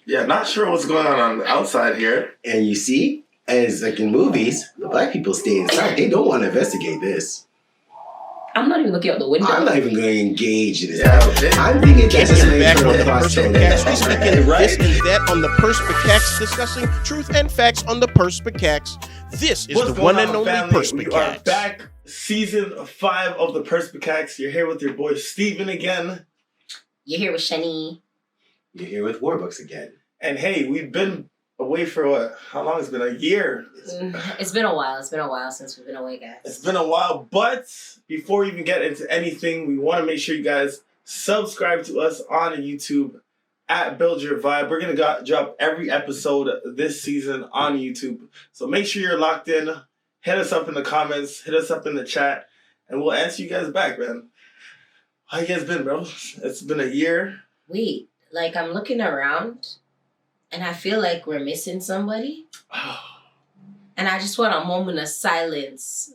Yeah, not sure what's going on the outside here. And you see, as like in movies, the black people stay inside. They don't want to investigate this. I'm not even looking out the window. I'm not even going to engage in this. Yeah, I'm thinking that's just an Back on internal the thoughts. Perspicax, we speaking Right? this and that on the Perspicax, discussing truth and facts on the Perspicax. This is What's the going one and on, only family? We are Perspicax. back, season 5 of the Perspicax. You're here with your boy Steven again. You're here with Shani. You're here with Warbucks again. And hey, we've been away for what? How long? It's been a year. It's been a while. It's been a while since we've been away, guys. It's been a while, but before we even get into anything, we want to make sure you guys subscribe to us on YouTube at Build Your Vibe. We're going to drop every episode this season on YouTube. So make sure you're locked in. Hit us up in the comments. Hit us up in the chat. And we'll answer you guys back, man. How you guys been, bro? It's been a year. Wait, like I'm looking around and I feel like we're missing somebody. And I just want a moment of silence.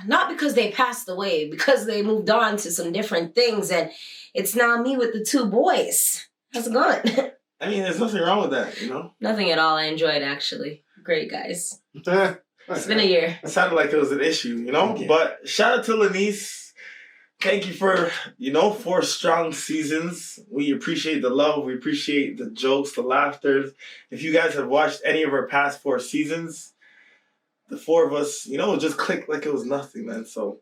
Not because they passed away, because they moved on to some different things. And it's now me with the 2 boys. How's it going? I mean, there's nothing wrong with that, you know? Nothing at all. I enjoyed, actually. Great, guys. It's been a year. It sounded like it was an issue, you know? Okay. But shout out to Lanice. Thank you for, 4 strong seasons. We appreciate the love. We appreciate the jokes, the laughter. If you guys have watched any of our past 4 seasons, the 4 of us, it just clicked like it was nothing, man. So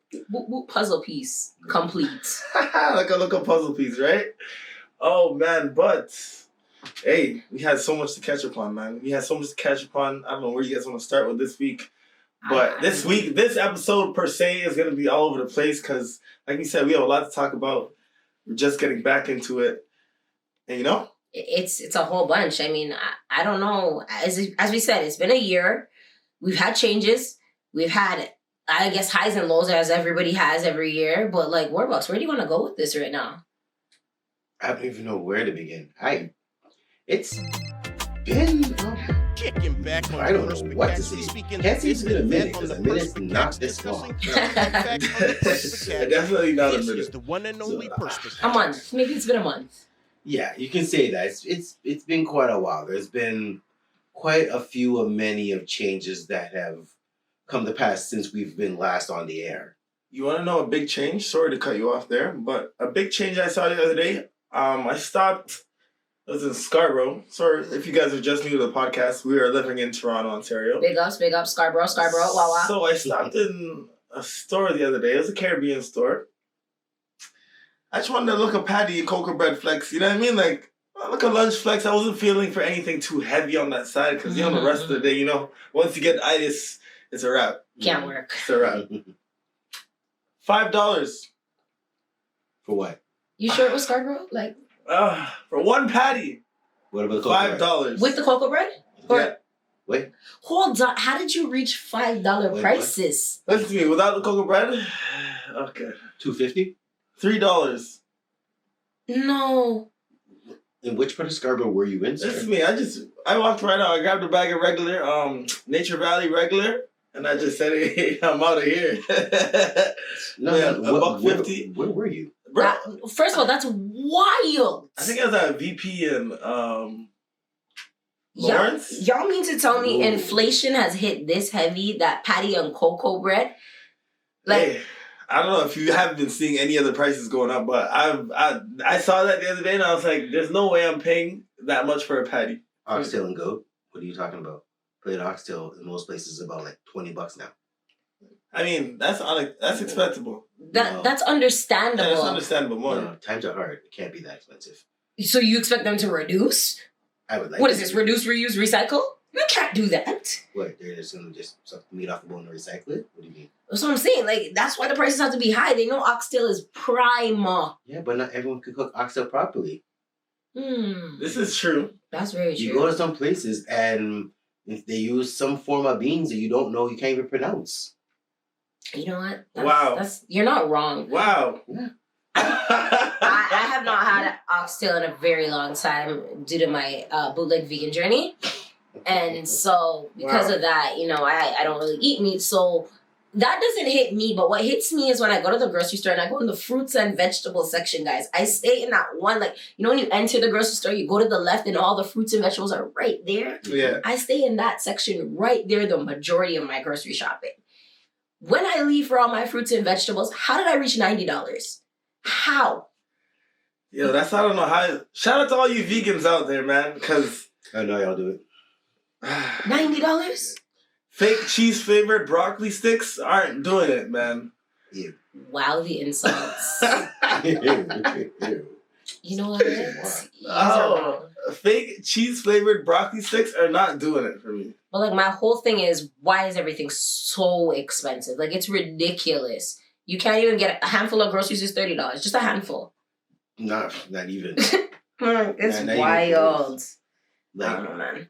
Puzzle piece complete. like a puzzle piece, right? Oh, man. But, hey, we had so much to catch up on, man. We had so much to catch up on. I don't know where you guys want to start with this week. But this episode per se is going to be all over the place because, like we said, we have a lot to talk about. We're just getting back into it. And, It's a whole bunch. I mean, I don't know. As we said, it's been a year. We've had changes. We've had, I guess, highs and lows as everybody has every year. But, like, Warbucks, where do you want to go with this right now? I don't even know where to begin. It's been... Kicking back on I don't the know what to Perspicax, we say. speaking Can't say this it's been a and minute, that on because the a minute's not Perspicax, this long. discussing truth and facts on the Perspicax. Definitely not a This minute. is the one and only Perspicax. A month. Maybe it's been a month. Yeah, you can say that. It's been quite a while. There's been quite a few of many of changes that have come to pass since we've been last on the air. You want to know a big change? Sorry to cut you off there, but a big change I saw the other day. I stopped. It was in Scarborough. Sorry if you guys are just new to the podcast. We are living in Toronto, Ontario. Big ups, Scarborough, Wawa. So I stopped in a store the other day. It was a Caribbean store. I just wanted to look a patty and cocoa bread flex. You know what I mean? Like, look a lunch flex. I wasn't feeling for anything too heavy on that side because, the rest of the day, once you get itis, it's a wrap. Can't work. It's a wrap. $5. For what? You sure it was Scarborough? Like, for 1 patty. What about the cocoa bread? $5. with the cocoa bread? Or, Yeah. Wait. Hold on. How did you reach $5 Wait, prices? Listen to me. Without the cocoa bread, okay. $2.50? $3. No. In which part of Scarborough were you in, sir? Listen to me. I walked right out. I grabbed a bag of regular, Nature Valley regular, and I just said, hey, I'm out of here. No, Yeah, $1.50. Where were you? Bro, First of all, that's wild. I think I was at VP and Lawrence. Y'all mean to tell me Ooh. inflation has hit this heavy that patty and cocoa bread? Like, Hey, I don't know if you haven't been seeing any other prices going up, but I saw that the other day and I was like, there's no way I'm paying that much for a patty. Oxtail and goat? What are you talking about? Plate oxtail in most places is about like $20 now. I mean, that's expectable. that's understandable. Yeah, that's understandable more. No, times are hard. It can't be that expensive. So you expect them to reduce? I would like What to is this? see- Reduce, reuse, recycle? You can't do that. What? They're just going to just suck the meat off the bone and recycle it? What do you mean? That's what I'm saying. Like, that's why the prices have to be high. They know oxtail is prime. Yeah, but not everyone can cook oxtail properly. This is true. That's very true. You go to some places and if they use some form of beans that you don't know, you can't even pronounce. You know what? Wow. You're not wrong. Wow. Yeah. I have not had oxtail in a very long time due to my bootleg vegan journey. And so because of that, I don't really eat meat. So that doesn't hit me, but what hits me is when I go to the grocery store and I go in the fruits and vegetables section, guys. I stay in that one, like, you know, when you enter the grocery store, you go to the left and all the fruits and vegetables are right there. Yeah. I stay in that section right there the majority of my grocery shopping. When I leave for all my fruits and vegetables, how did I reach $90? How? Yo, I don't know how. Shout out to all you vegans out there, man, because I know y'all do it. $90? fake cheese flavored broccoli sticks aren't doing it, man. Wow, the insults. You know what? Fake cheese flavored broccoli sticks are not doing it for me. But like my whole thing is, why is everything so expensive? Like it's ridiculous. You can't even get a handful of groceries is $30. Just a handful. Not even. It's wild. Like, I don't know, man.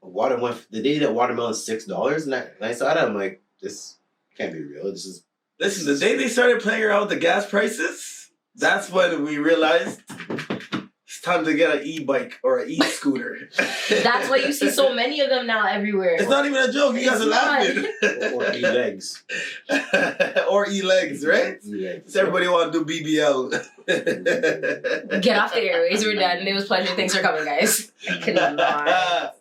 The day that watermelon's $6, and I saw that, I'm like, this can't be real. This is. Listen, the day they started playing around with the gas prices, that's when we realized it's time to get an e-bike or an e-scooter. That's why you see so many of them now everywhere. It's not even a joke. You guys are laughing. Or e-legs. Or e-legs, right? E-legs. So everybody want to do BBL. Get off the airways. We're done. It was a pleasure. Thanks for coming, guys. I cannot.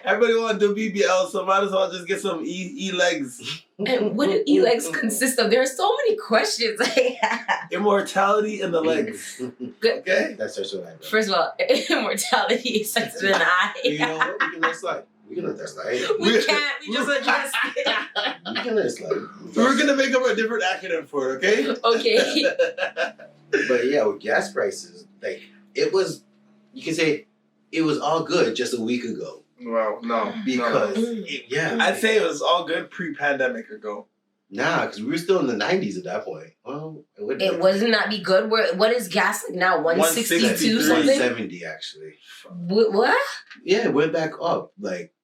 Everybody want to do BBL, so might as well just get some e-legs. And what do e-legs consist of? There are so many questions I have. Immortality in the legs. Good. Okay? That's just what I know. First of all, immortality starts with an I. You know what? We can let it slide. We can let that slide. We can't. We just addressed it. We can let it slide. We're going to make up a different acronym for it, okay? Okay. But yeah, with gas prices, like, it was, you can say, it was all good just a week ago. Well, no. Because, No. I'd say it was all good pre-pandemic ago. Nah, because we were still in the 90s at that point. Well, It wasn't that be good? What is gas like now? 162 something? 170 actually. What? Yeah, it went back up. Like,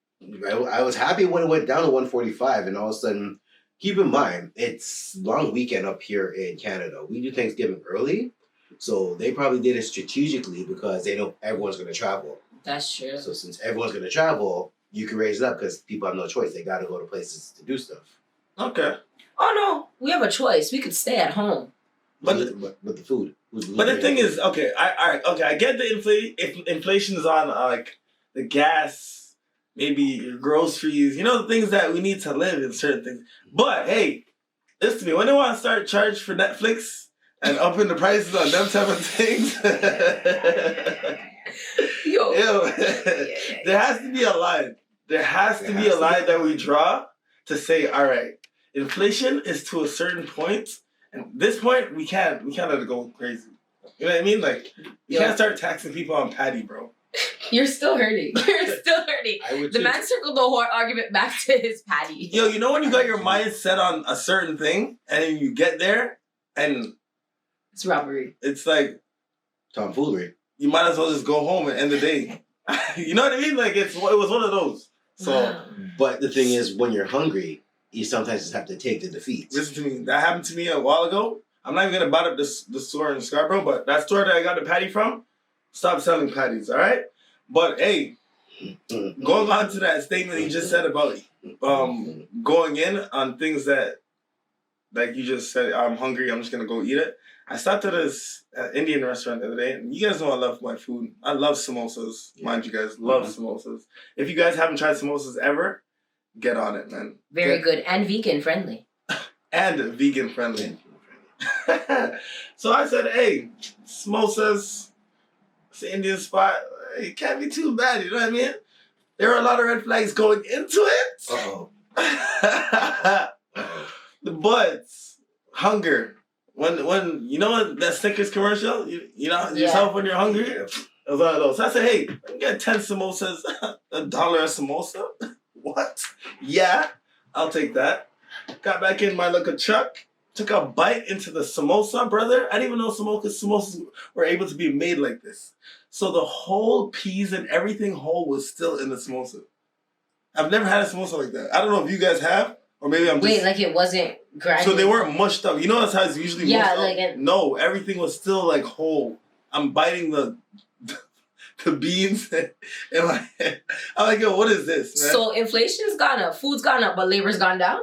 I was happy when it went down to 145, and all of a sudden, keep in mind, it's long weekend up here in Canada. We do Thanksgiving early, so they probably did it strategically because they know everyone's going to travel. That's true. So since everyone's going to travel, you can raise it up because people have no choice. They got to go to places to do stuff. Okay. Oh no, we have a choice. We could stay at home. But the food. But the thing is, okay, I get the inflation is on like the gas, maybe your groceries, you know, the things that we need to live in certain things. But hey, listen to me, when they want to start charge for Netflix and upping the prices on them type of things, Yo. There has to be a line. There has to be a line that we draw to say, all right, inflation is to a certain point, and this point we can't let it go crazy. You know what I mean? Like you can't start taxing people on patty, bro. You're still hurting. You're still hurting. The man circled the whole argument back to his patty. Yo, you know when you got your mind set on a certain thing, and then you get there, and it's robbery. It's like tomfoolery. You might as well just go home and end the day. You know what I mean? Like it was one of those. So, but the thing is, when you're hungry, you sometimes just have to take the defeat. Listen to me. That happened to me a while ago. I'm not even gonna buy up the store in Scarborough, but that store that I got the patty from, stopped selling patties. All right. But hey, going on to that statement you just said about going in on things that, like you just said, I'm hungry. I'm just gonna go eat it. I stopped at this Indian restaurant the other day, and you guys know I love my food. I love samosas. Mind you guys, love samosas. If you guys haven't tried samosas ever, get on it, man. Very good. And vegan friendly. And vegan friendly. So I said, hey, samosas, it's an Indian spot. It can't be too bad, you know what I mean? There are a lot of red flags going into it. Uh-oh. But hunger. When you know what that Snickers commercial, you know yourself when you're hungry. It was one of those. So I said, hey, let me get 10 samosas, $1 a samosa. What? Yeah, I'll take that. Got back in my little truck, took a bite into the samosa, brother. I didn't even know samosas were able to be made like this. So the whole peas and everything whole was still in the samosa. I've never had a samosa like that. I don't know if you guys have. Or maybe I'm just... Wait, like it wasn't grinded? So they weren't mushed up. You know that's how it's usually mushed up? Like No, everything was still like whole. I'm biting the beans in my head. I'm like, yo, what is this, man? So inflation's gone up, food's gone up, but labor's gone down?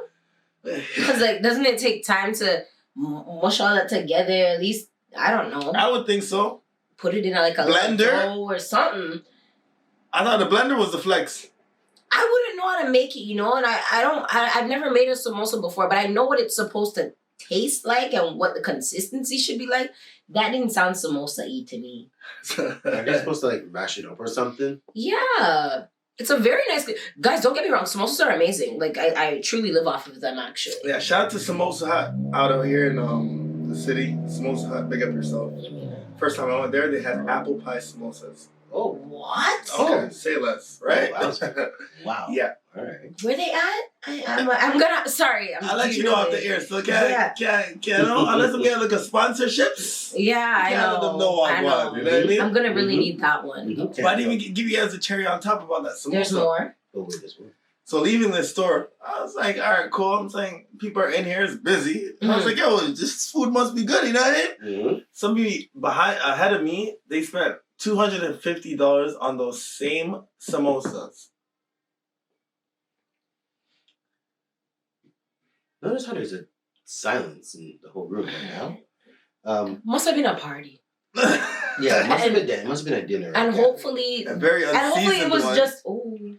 Because like, doesn't it take time to mush all that together? At least I don't know. I would think so. Put it in like a blender dough or something. I thought the blender was the flex. I wouldn't know how to make it, you know, and I've never made a samosa before, but I know what it's supposed to taste like and what the consistency should be like. That didn't sound samosa-y to me. Are they supposed to like mash it up or something? Yeah. It's a very nice... Guys, don't get me wrong. Samosas are amazing. Like, I truly live off of them, actually. Yeah, shout out to Samosa Hut out of here in the city. Samosa Hut, big up yourself. First time I went there, they had apple pie samosas. Oh. What? Okay, say less, right? Oh, wow. Yeah. All right. Where they at? I'm gonna... Sorry. I'll let you know off the air. So can't unless I'm getting like a sponsorships. Yeah, I know. Let them know on one. You know what I mean? I'm gonna really need that one. Okay. But I didn't even give you guys a cherry on top about that samosa. There's more. Oh, wait, this one. So leaving the store, I was like, all right, cool. I'm saying people are in here, it's busy. I was like, yo, this food must be good, you know what I mean? Somebody ahead of me, they spent $250 on those same samosas. Notice how there's a silence in the whole room right now. Must have been a party. Yeah, it must have been a dinner. And hopefully... A very unseasoned it was one. just... Ooh.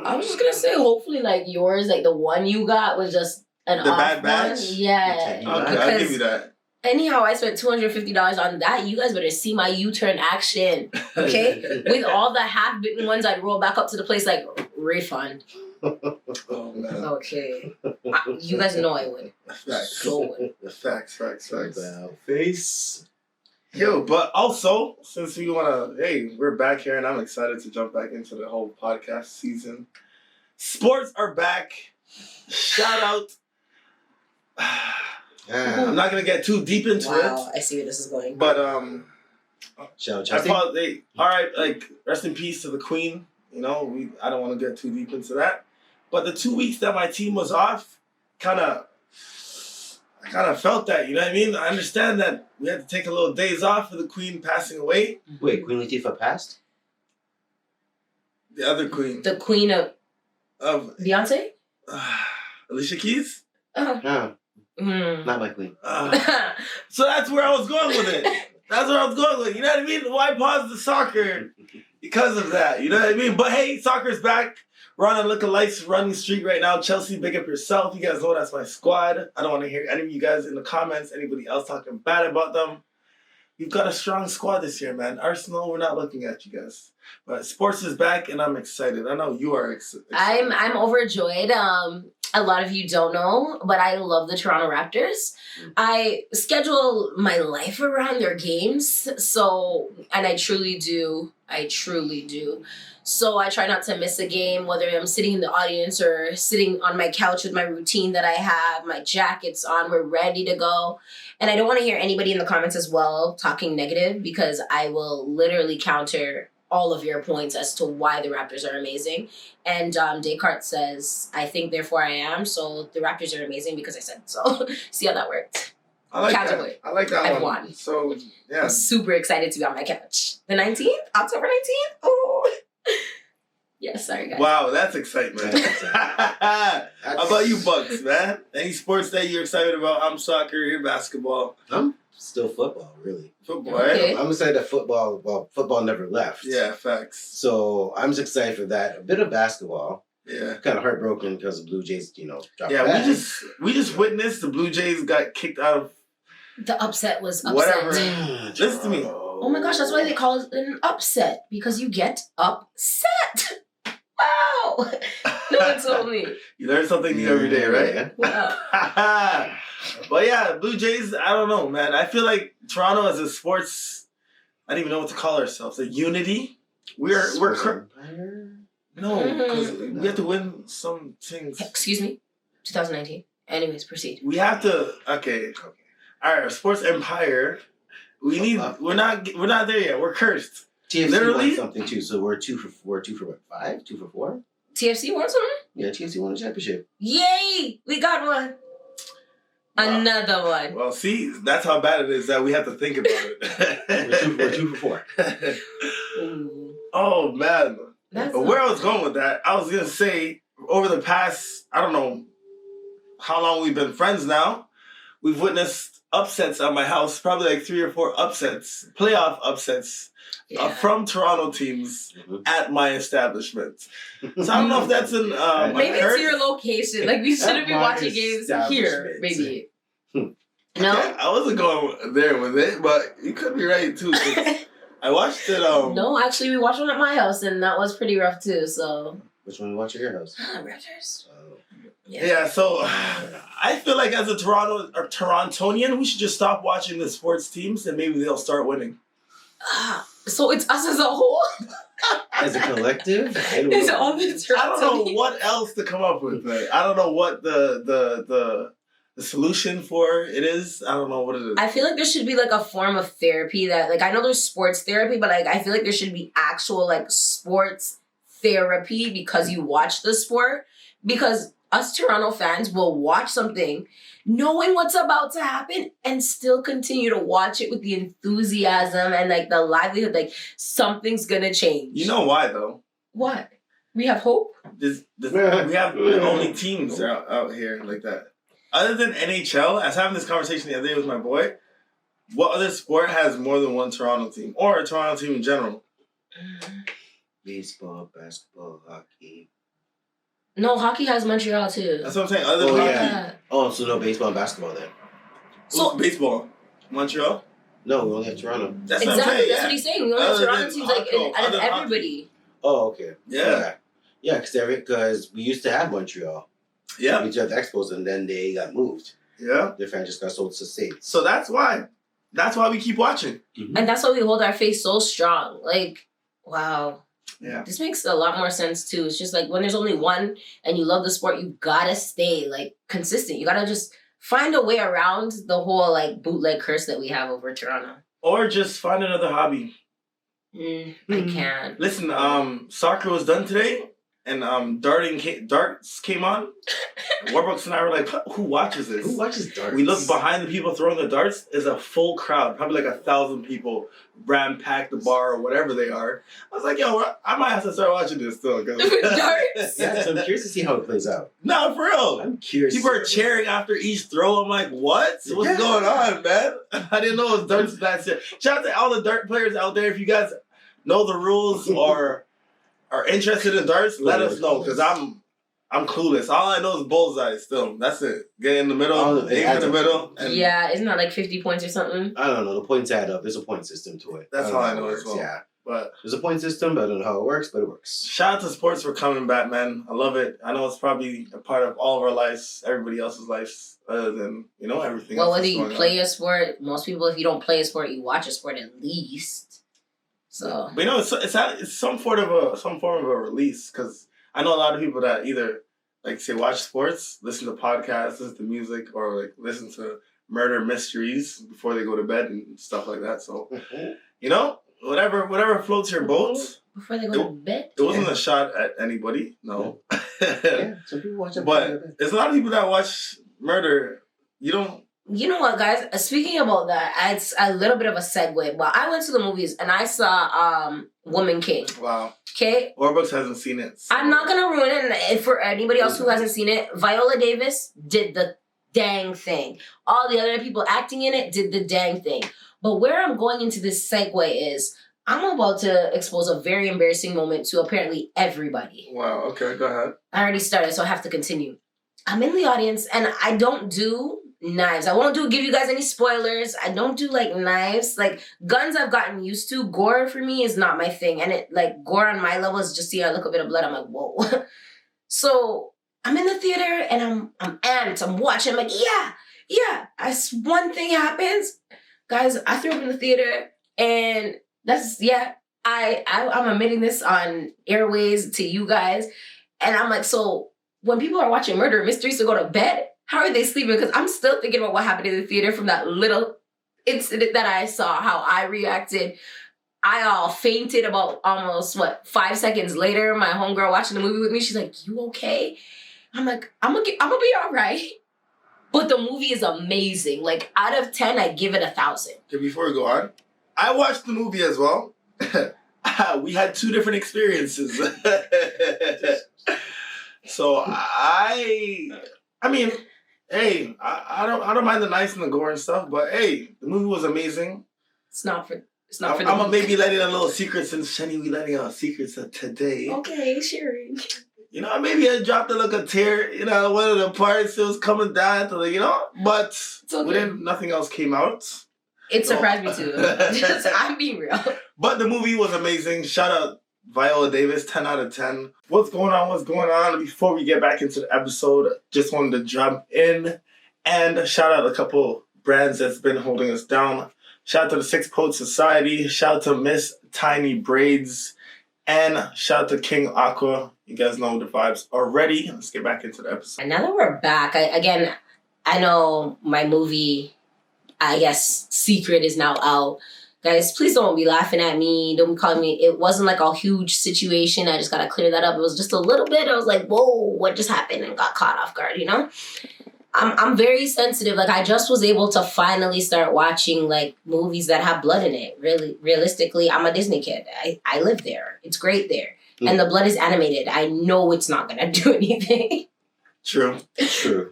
I was just gonna say, hopefully, like yours, like the one you got was just an the off bad batch? one. Yeah. Okay, I'll give you that. Anyhow, I spent $250 on that. You guys better see my U-turn action, okay? With all the half-bitten ones, I'd roll back up to the place like, refund. Oh, man. Okay. You guys know I would. Facts. So would. Facts. About face. Yo, but also, since we want to, hey, we're back here and I'm excited to jump back into the whole podcast season. Sports are back. Shout out. I'm not going to get too deep into it. Wow, I see where this is going. But, Shout out. all right, like, rest in peace to the Queen. You know, I don't want to get too deep into that. But the 2 weeks that my team was off, I kind of felt that, you know what I mean? I understand that we had to take a little days off for the Queen passing away. Wait, Queen Latifah passed? The other Queen. The Queen of Beyonce? Alicia Keys? No, not my queen. So that's where I was going with it. That's where I was going with it. You know what I mean? Why pause the soccer? Because of that. You know what I mean? But hey, soccer's back. We're on a look-alike running streak right now. Chelsea, big up yourself. You guys know that's my squad. I don't want to hear any of you guys in the comments, anybody else talking bad about them. We've got a strong squad this year, man. Arsenal, we're not looking at you guys. But sports is back, and I'm excited. I know you are excited. I'm overjoyed. A lot of you don't know, but I love the Toronto Raptors. I schedule my life around their games, and I truly do. So I try not to miss a game, whether I'm sitting in the audience or sitting on my couch with my routine that I have, my jacket's on, we're ready to go. And I don't want to hear anybody in the comments as well talking negative, because I will literally counter all of your points as to why the Raptors are amazing. And Descartes says, I think, therefore I am. So the Raptors are amazing because I said so. See how that worked? I like Counterpoint. that. I like that I've one. won. So, yeah. I'm super excited to be on my couch. The 19th? October 19th? Oh. Yeah, sorry, guys. Wow, that's excitement. How about you, Bucks, man? Any sports that you're excited about? I'm soccer, you're basketball. I'm still football, really. Football, Okay. right? I'm excited that football never left. Yeah, facts. So I'm just excited for that. A bit of basketball. Yeah. Kind of heartbroken because the Blue Jays, dropped Yeah, back. we just witnessed the Blue Jays got kicked out of The upset was upset. whatever. Listen to me. Oh my gosh, that's why they call it an upset. Because you get upset. Wow. No one told me. You learn something new every day, right? Wow. But yeah, Blue Jays, I don't know, man. I feel like Toronto as a sports, I don't even know what to call ourselves. A unity. We're no, because we have to win some things. Excuse me? 2019. Anyways, proceed. We have to. Okay. All right, our sports empire. We need. We're not there yet. We're cursed. TFC Literally? won something too, so we're two for what, 5? 2 for 4? TFC won something? Yeah, TFC won a championship. Yay! We got one. Wow. Another one. Well, see, that's how bad it is that we have to think about it. We're 2 for 4. Ooh. Oh man. That's But where I was going with that, I was gonna say over the past, I don't know, how long we've been friends now, we've witnessed upsets at my house, probably like 3 or 4 upsets, playoff upsets from Toronto teams at my establishment. So I don't know if that's an maybe it's your location. Like we shouldn't be watching games here. Maybe. No, okay, I wasn't going there with it, but you could be right too. I watched it. No, actually, we watched one at my house, and that was pretty rough too. So. Which one you watch at your house? Raptors. Oh. Yeah, so I feel like as a Torontonian, we should just stop watching the sports teams and maybe they'll start winning. So it's us as a whole? As a collective? I don't know what else to come up with. Like, I don't know what the solution for it is. I don't know what it is. I feel like there should be like a form of therapy that, like, I know there's sports therapy, but like I feel like there should be actual like sports therapy because you watch the sport. Because us Toronto fans will watch something knowing what's about to happen and still continue to watch it with the enthusiasm and like the livelihood, like something's gonna change. You know why though? What? We have hope? We have the only teams out here like that. Other than NHL, I was having this conversation the other day with my boy. What other sport has more than one Toronto team? Or a Toronto team in general? Baseball, basketball, hockey. No, hockey has Montreal too. That's what I'm saying. Other than hockey. Yeah. Oh, so no baseball and basketball then? So baseball, Montreal. No, we only have Toronto. That's exactly. what I'm saying. That's what he's saying. We only have Toronto teams like out of everybody. Oh, okay. Yeah. Yeah, because we used to have Montreal. Yeah. We used to have the Expos, and then they got moved. Yeah. Their fan just got sold to the States. So that's why. That's why we keep watching. Mm-hmm. And that's why we hold our face so strong. Like, wow. Yeah. This makes a lot more sense too. It's just like when there's only one and you love the sport, you gotta stay like consistent. You gotta just find a way around the whole like bootleg curse that we have over Toronto. Or just find another hobby. I can't. Listen, soccer was done today, and darts came on. Warbucks and I were like, who watches this? Who watches darts? We look behind the people throwing the darts. Is a full crowd, probably like 1,000 people, ram-packed the bar or whatever they are. I was like, yo, I might have to start watching this still. Darts? Yeah, so I'm curious to see how it plays out. No, for real. I'm curious. People are cheering after each throw. I'm like, what? What's going on, man? I didn't know it was darts that shit. Shout out to all the dart players out there. If you guys know the rules or are interested in darts, let us know, because I'm clueless. All I know is bullseye still. That's it. Get in the middle, aim in the middle. And yeah, isn't that like 50 points or something? I don't know. The points add up. There's a point system to it. That's all I know as well. Yeah. But there's a point system, but I don't know how it works, but it works. Shout out to sports for coming back, man. I love it. I know it's probably a part of all of our lives, everybody else's lives, other than, everything else. Well, whether you play a sport, most people, if you don't play a sport, you watch a sport at least. So, but it's some form of a release, because I know a lot of people that either like say watch sports, listen to podcasts, listen to music, or like listen to murder mysteries before they go to bed and stuff like that. So, whatever floats your boat. Before they go to bed. It wasn't a shot at anybody. No. Yeah, some people watch it. But there's a lot of people that watch murder. You don't. You know what, guys? Speaking about that, it's a little bit of a segue. Well, I went to the movies and I saw Woman King. Wow. Okay? Warbucks hasn't seen it. So. I'm not going to ruin it. And for anybody else who hasn't seen it, Viola Davis did the dang thing. All the other people acting in it did the dang thing. But where I'm going into this segue is I'm about to expose a very embarrassing moment to apparently everybody. Wow. Okay, go ahead. I already started, so I have to continue. I'm in the audience and I don't do knives. I won't give you guys any spoilers. I don't do like knives. Like guns I've gotten used to. Gore for me is not my thing. And it like gore on my level is just see I look a bit of blood. I'm like, whoa. So I'm in the theater and I'm amped. I'm watching. I'm like, yeah. As one thing happens, guys, I threw up in the theater and that's I'm admitting this on airways to you guys. And I'm like, so when people are watching murder mysteries to go to bed, how are they sleeping? Because I'm still thinking about what happened in the theater from that little incident that I saw, how I reacted. I all fainted about almost, 5 seconds later. My homegirl watching the movie with me, she's like, you okay? I'm like, I'm gonna be all right. But the movie is amazing. Like, out of 10, I give it 1,000. Okay, before we go on, I watched the movie as well. We had 2 different experiences. So I mean, Hey, I don't mind the knives and the gore and stuff, but hey, the movie was amazing. It's not for I'm gonna maybe letting a little secret since Shani, we letting out secrets today. Okay, sharing. You know, maybe I dropped a little tear. You know, one of the parts it was coming down to the, you know, but within nothing else came out. It surprised me too. I'm being real. But the movie was amazing. Shout out Viola Davis, 10 out of 10. What's going on? What's going on? Before we get back into the episode, just wanted to jump in and shout out a couple brands that's been holding us down. Shout out to the Six Poet Society. Shout out to Miss Tiny Braids. And shout out to King Aqua. You guys know the vibes already. Let's get back into the episode. And now that we're back, I know my movie, I guess, Secret is now out. Guys, please don't be laughing at me. Don't be calling me. It wasn't like a huge situation. I just got to clear that up. It was just a little bit. I was like, whoa, what just happened? And got caught off guard, you know? I'm very sensitive. Like, I just was able to finally start watching, like, movies that have blood in it. Really, realistically, I'm a Disney kid. I live there. It's great there. And the blood is animated. I know it's not going to do anything. True.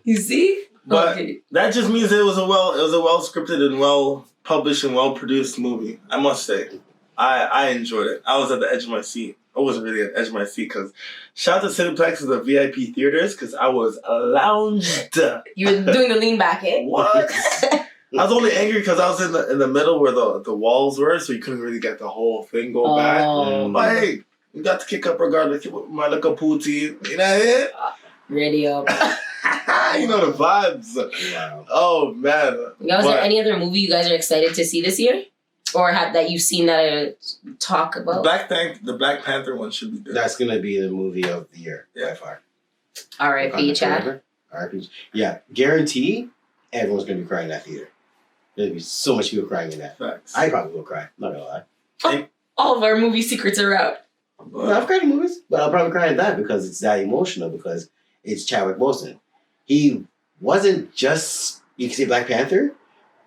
You see? But that just means it was a well scripted and well published and well produced movie. I must say, I enjoyed it. I was at the edge of my seat. I wasn't really at the edge of my seat because shout out to Cineplex and the VIP theaters because I was lounged. You were doing the lean back, eh? What? I was only angry because I was in the middle where the walls were, so you couldn't really get the whole thing go back. But hey, you got to kick up regardless. My little pootie, you know it? Ready up. You know the vibes. Wow. Oh man. Was there any other movie you guys are excited to see this year? Or that you've seen that I talk about? The Black Panther one should be good. That's gonna be the movie of the year by far. R.I.P. Chad. R.I.P. Yeah, guarantee everyone's gonna be crying in that theater. There'll be so much people crying in that. Facts. I probably will cry. Not gonna lie. All of our movie secrets are out. Well, I've cried in movies, but I'll probably cry in that because it's that emotional. Because it's Chadwick Boseman. He wasn't just, you can say Black Panther,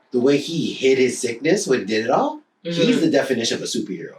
the way he hid his sickness when he did it all, he's the definition of a superhero.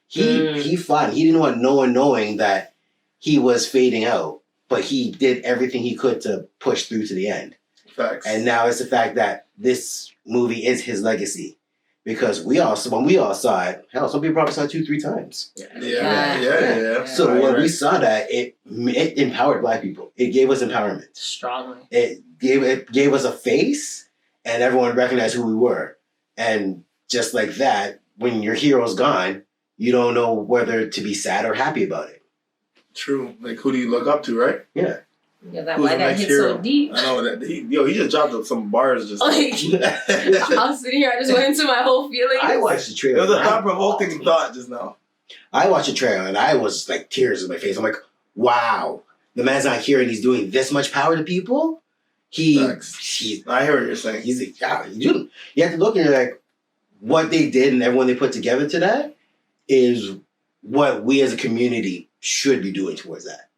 He fought. He didn't want no one knowing that he was fading out, but he did everything he could to push through to the end. Facts. And now it's the fact that this movie is his legacy. Because when we all saw it, hell, some people probably saw it 2-3 times. Yeah. So when we saw that, it empowered Black people. It gave us empowerment. Strongly. It gave us a face, and everyone recognized who we were. And just like that, when your hero's gone, you don't know whether to be sad or happy about it. True. Like, who do you look up to, right? Yeah. Yeah, that why that hit so deep. I know that. He just dropped up some bars just. I was sitting here, I just went into my whole feelings. I watched the trailer. It was a thought-provoking thought just now. I watched the trailer and I was like tears in my face. I'm like, wow, the man's not here and he's doing this much power to people. I hear what you're saying. He's like, yeah, you have to look and you're like, what they did and everyone they put together to that is what we as a community should be doing towards that.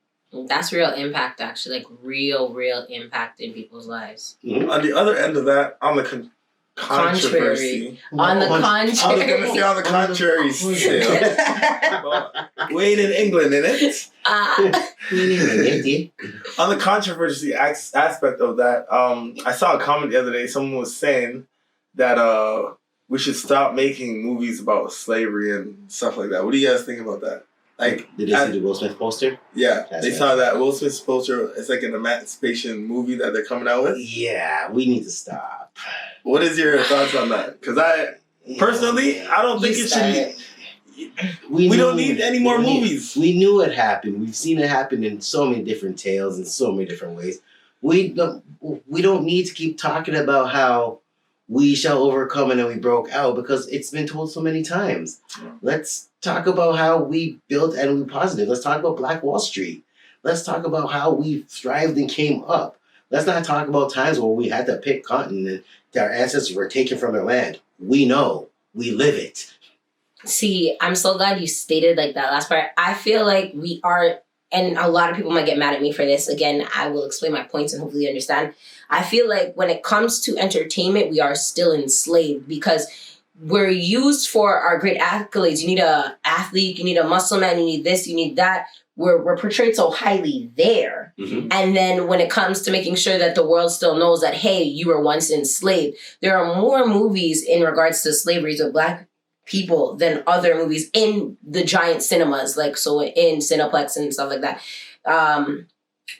That's real impact, actually. Like, real impact in people's lives. Mm-hmm. On the other end of that, on the controversy. On the contrary. I was going to say on the contrary still. We ain't in England, innit? On the controversy aspect of that, I saw a comment the other day. Someone was saying that we should stop making movies about slavery and stuff like that. What do you guys think about that? Like, did they see the Will Smith poster? Yeah, they saw that Will Smith's poster. It's like an emancipation movie that they're coming out with. Yeah, we need to stop. What is your thoughts on that? Because I don't think it should be. We don't need any more movies. We knew it happened. We've seen it happen in so many different tales in so many different ways. We don't need to keep talking about how we shall overcome and then we broke out because it's been told so many times. Let's talk about how we built and we positive. Let's talk about Black Wall Street. Let's talk about how we thrived and came up. Let's not talk about times where we had to pick cotton and our ancestors were taken from their land. We know. We live it. See, I'm so glad you stated like that last part. I feel like we are, and a lot of people might get mad at me for this. Again, I will explain my points and hopefully you understand. I feel like when it comes to entertainment, we are still enslaved because we're used for our great accolades. You need a athlete, you need a muscle man, you need this, you need that. We're portrayed so highly there. Mm-hmm. And then when it comes to making sure that the world still knows that, hey, you were once enslaved, there are more movies in regards to slavery to Black people than other movies in the giant cinemas, like so in Cineplex and stuff like that.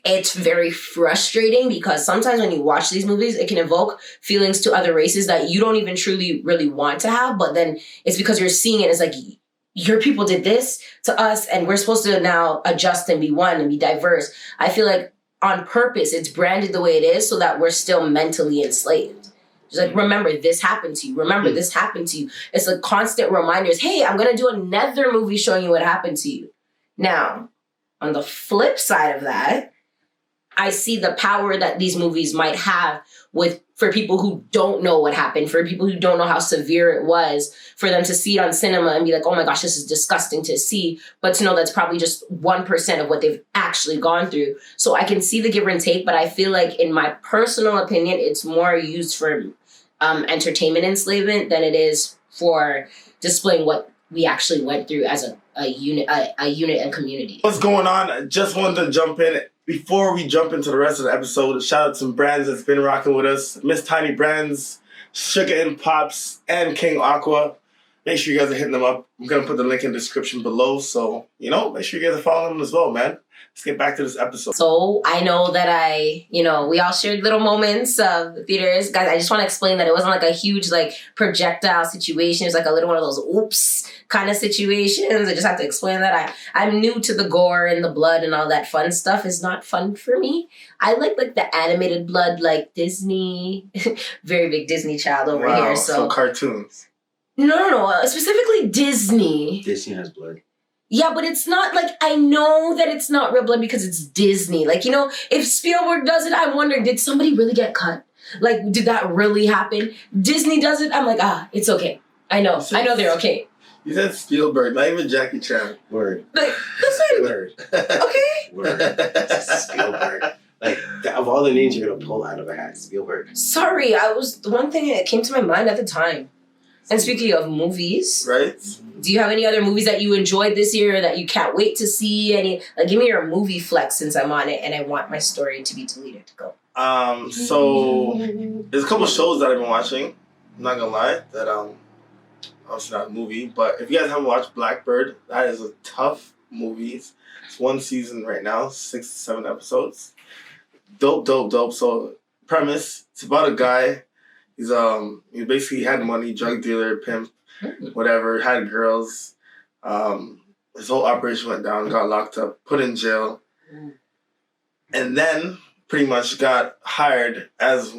It's very frustrating because sometimes when you watch these movies, it can evoke feelings to other races that you don't even truly really want to have, but then it's because you're seeing it as like, your people did this to us and we're supposed to now adjust and be one and be diverse. I feel like on purpose, it's branded the way it is so that we're still mentally enslaved. It's like, remember, this happened to you. Remember, this happened to you. It's a constant reminders. Hey, I'm going to do another movie showing you what happened to you. Now, on the flip side of that, I see the power that these movies might have for people who don't know what happened, for people who don't know how severe it was, for them to see it on cinema and be like, oh my gosh, this is disgusting to see, but to know that's probably just 1% of what they've actually gone through. So I can see the give and take, but I feel like in my personal opinion, it's more used for entertainment enslavement than it is for displaying what we actually went through as a unit and community. What's going on? I just wanted to jump in. Before we jump into the rest of the episode, shout out to some brands that's been rocking with us. Miss Tiny Brands, Sugar and Pops, and King Aqua. Make sure you guys are hitting them up. I'm going to put the link in the description below. So, make sure you guys are following them as well, man. Let's get back to this episode. So I know that we all shared little moments of the theaters. Guys, I just want to explain that it wasn't like a huge projectile situation. It was like a little one of those oops kind of situations. I just have to explain that. I'm new to the gore and the blood and all that fun stuff. Is not fun for me. I like the animated blood, like Disney. Very big Disney child over here. So cartoons. No. Specifically Disney. Disney has blood. Yeah, but it's not I know that it's not real blood because it's Disney. If Spielberg does it, I'm wondering, did somebody really get cut? Did that really happen? Disney does it, I'm like, it's okay. I know they're okay. You said Spielberg, not even Jackie Chan. Word. Listen. Word. Okay. Word. Spielberg. Of all the names you're going to pull out of a hat, Spielberg. Sorry, the one thing that came to my mind at the time. And speaking of movies, right? Do you have any other movies that you enjoyed this year that you can't wait to see? Give me your movie flex since I'm on it and I want my story to be deleted. Go. So there's a couple shows that I've been watching. I'm not gonna lie, that obviously not a movie, but if you guys haven't watched Blackbird, that is a tough movie. It's one season right now, 6 to 7 episodes. Dope. So premise, it's about a guy. He basically had money, drug dealer, pimp, whatever, had girls. His whole operation went down, got locked up, put in jail, and then pretty much got hired as from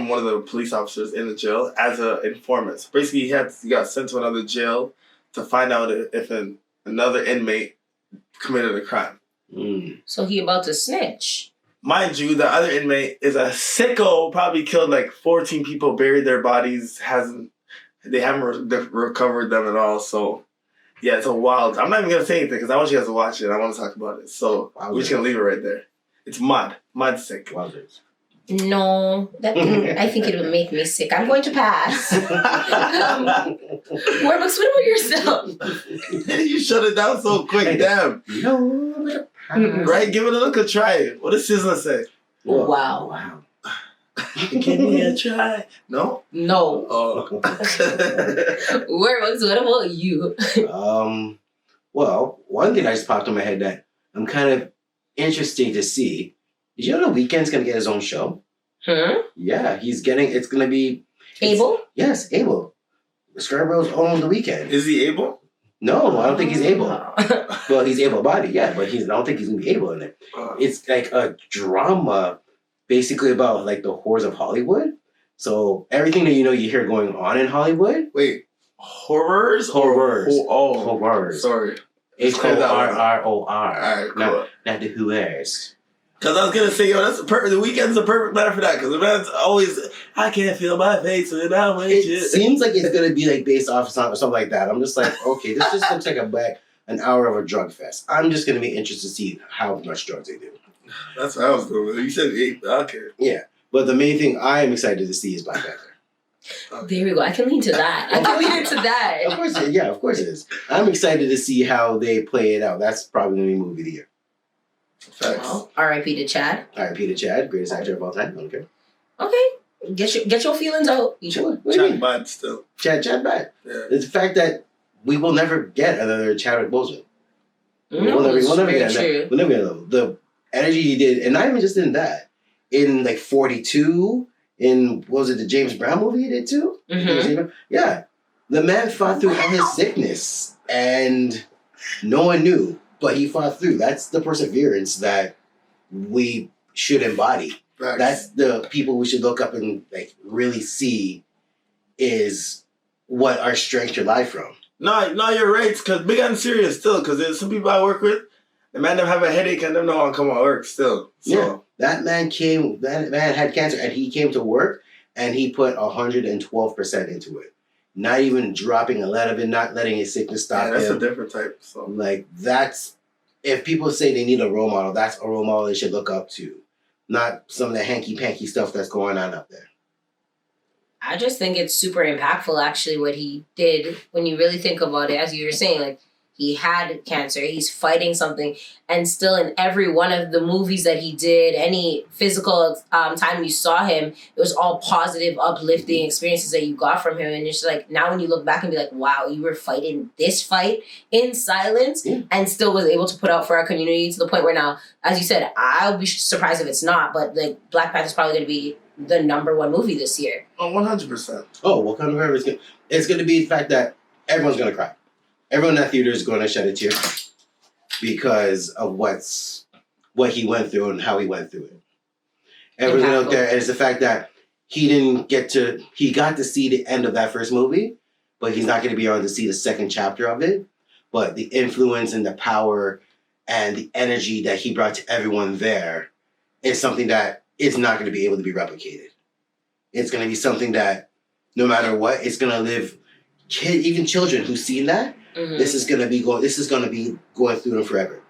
one of the police officers in the jail as an informant. So basically, he got sent to another jail to find out if another inmate committed a crime. So he about to snitch. Mind you, the other inmate is a sicko, probably killed 14 people, buried their bodies, they haven't recovered them at all. So, yeah, it's a wild. I'm not even going to say anything because I want you guys to watch it. I want to talk about it. So, we're just going to leave it right there. It's mud sick. Wowzers. No, I think it would make me sick. I'm going to pass. Warbucks, what about yourself? You shut it down so quick, damn. No. Right? Give it a try. What does Sizzler say? Wow. Give me a try. No? No. Oh. Warbucks, what about you? Well, one thing that just popped in my head that I'm kind of interested to see. Did you know The Weeknd's going to get his own show? Yeah, it's going to be... Abel? Yes, Abel. Scarborough's own The Weeknd. Is he able? No, I don't think he's able. Well, he's able-bodied, yeah, but I don't think he's going to be able in it. It's like a drama basically about the horrors of Hollywood. So everything that you hear going on in Hollywood. Wait, horrors? Horrors. Horrors. Sorry. Horror. All right, cool. Not the whoers. Because I was going to say, The Weeknd's a perfect matter for that. Because the man's always, I can't feel my face without my shit. It seems like it's going to be based off something like that. I'm just like, okay, this just looks like an hour of a drug fest. I'm just going to be interested to see how much drugs they do. That's what I was doing. You said 8. Okay. Yeah. But the main thing I am excited to see is Black Panther. There we go. I can lean to that. I can lean into that. Of course, yeah, of course it is. I'm excited to see how they play it out. That's probably going to be movie of the year. Facts. Well, R.I.P. to Chad. R.I.P. to Chad, greatest actor of all time. I don't care. Okay. Get your feelings out. Sure. What do you mean? Chad bad still. Chad bad. Yeah. It's the fact that we will never get another Chadwick Boseman. No, We'll never get true. that. We'll never get the energy he did, and not even just in that. In like 42, in what was it, the James Brown movie he did too? Mm-hmm. Yeah. The man fought through all his sickness and no one knew, but he fought through. That's the perseverance that we should embody. Facts. That's the people we should look up and like really see is what our strength should lie from. No, you're right. Because big and serious still. Because there's some people I work with, the man them have a headache and them know how to come to work still. So. Yeah, that man had cancer and he came to work and he put 112% into it. Not even dropping a lead of it, not letting his sickness stop that's him. a different type. So Like that's, if people say they need a role model, that's a role model they should look up to. Not some of the hanky-panky stuff that's going on out there. I just think it's super impactful, actually, what he did when you really think about it. As you were saying, like, he had cancer, he's fighting something, and still in every one of the movies that he did, any physical time you saw him, it was all positive, uplifting experiences that you got from him. And it's like, now when you look back and be like, wow, you were fighting this fight in silence and still was able to put out for our community to the point where now, as you said, I'll be surprised if it's not, but like Black Panther's probably going to be the #1 movie this year. Oh, 100%. Oh, what kind of forever is good? It's going to be the fact that everyone's going to cry. Everyone in that theater is going to shed a tear because of what he went through and how he went through it. Everyone's out there, and it's the fact that he got to see the end of that first movie, but he's not going to be able to see the second chapter of it. But the influence and the power and the energy that he brought to everyone there is something that is not going to be able to be replicated. It's going to be something that, no matter what, it's going to live. Even children who've seen that, this is going to be going through them forever,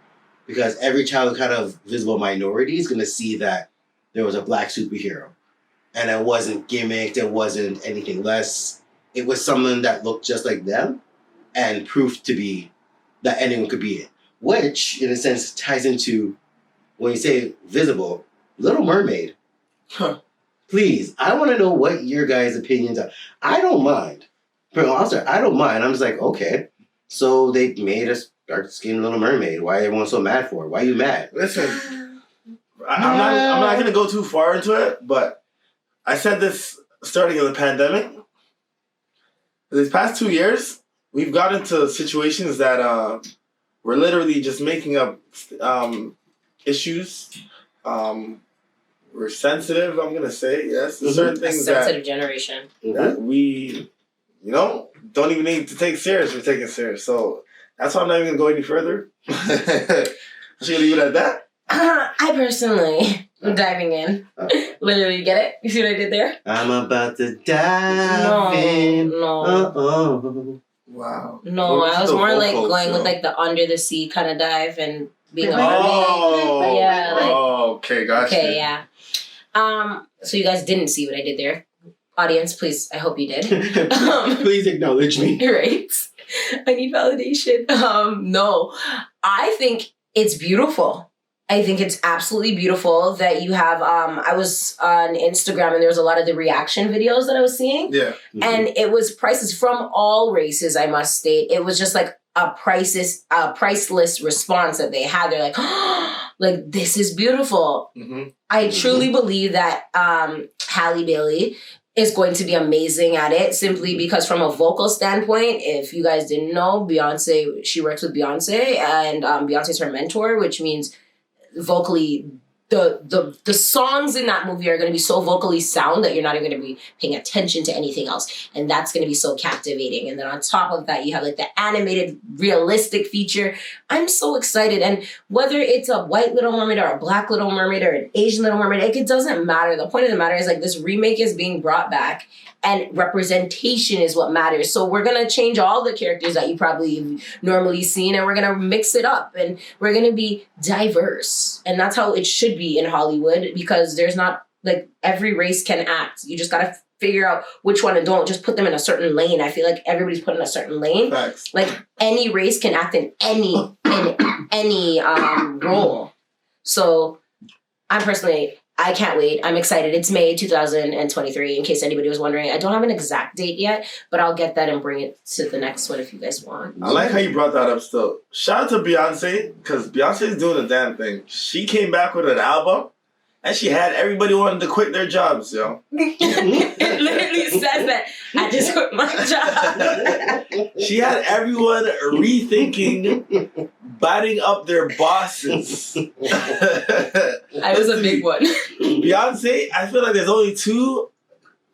because every child kind of visible minority is going to see that there was a Black superhero, and it wasn't gimmicked, it wasn't anything less. It was someone that looked just like them, and proved to be that anyone could be it. Which, in a sense, ties into when you say visible, Little Mermaid. Please, I want to know what your guys' opinions are. I don't mind. I don't mind. I'm just like, okay, so they made a dark-skinned Little Mermaid. Why is everyone so mad for it? Why are you mad? Listen, I'm not going to go too far into it, but I said this starting in the pandemic. These past 2 years, we've got into situations that we're literally just making up issues. We're sensitive, I'm going to say, yes. Certain things a sensitive generation. That we, don't even need to take serious. We're taking serious. So that's why I'm not even going to go any further. I'm just going to leave it at that. I personally am diving in. Literally, you get it? You see what I did there? I'm about to dive in. No. Wow. No, I was more like going with like the under the sea kind of dive and being a mermaid. Oh, yeah. Like, okay, gotcha. Okay, yeah. So you guys didn't see what I did there. Audience, please, I hope you did. Please acknowledge me. Right? I need validation. No, I think it's beautiful. I think it's absolutely beautiful that you have, I was on Instagram and there was a lot of the reaction videos that I was seeing. Yeah. And it was prices from all races, I must state. It was just like a priceless response that they had. They're like, oh, like, this is beautiful. I truly believe that Halle Bailey is going to be amazing at it, simply because from a vocal standpoint, if you guys didn't know, Beyonce, she works with Beyonce, and Beyonce's her mentor, which means vocally, the songs in that movie are going to be so vocally sound that you're not even going to be paying attention to anything else. And that's going to be so captivating. And then on top of that, you have like the animated, realistic feature. I'm so excited. And whether it's a white Little Mermaid or a Black Little Mermaid or an Asian Little Mermaid, it doesn't matter. The point of the matter is like this remake is being brought back and representation is what matters. So we're going to change all the characters that you probably normally seen, and we're going to mix it up, and we're going to be diverse. And that's how it should be in Hollywood, because there's not, like, every race can act. You just got to figure out which one and don't just put them in a certain lane. I feel like everybody's put in a certain lane. Facts. Like any race can act in any role. So I can't wait. I'm excited. It's May 2023, in case anybody was wondering. I don't have an exact date yet, but I'll get that and bring it to the next one if you guys want. I like how you brought that up still. Shout out to Beyonce, because Beyonce's doing a damn thing. She came back with an album, and she had everybody wanting to quit their jobs, yo. It literally says that. I just quit my job. She had everyone rethinking biting up their bosses. I was a big one. Beyonce, I feel like there's only two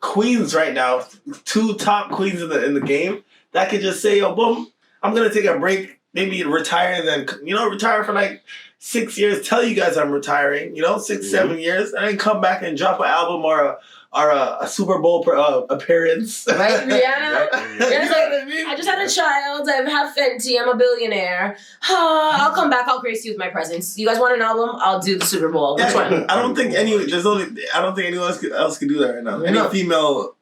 queens right now, two top queens in the game that could just say, "Oh, boom, I'm gonna take a break, maybe retire, and then retire for like 6 years. Tell you guys I'm retiring, 6-7 years, and then come back and drop an album or a Super Bowl appearance." Right, Rihanna? Rihanna's like, I just had a child, I have Fenty, I'm a billionaire. I'll come back, I'll grace you with my presence. You guys want an album? I'll do the Super Bowl. Which one? I don't think anyone else can do that right now. No. Any female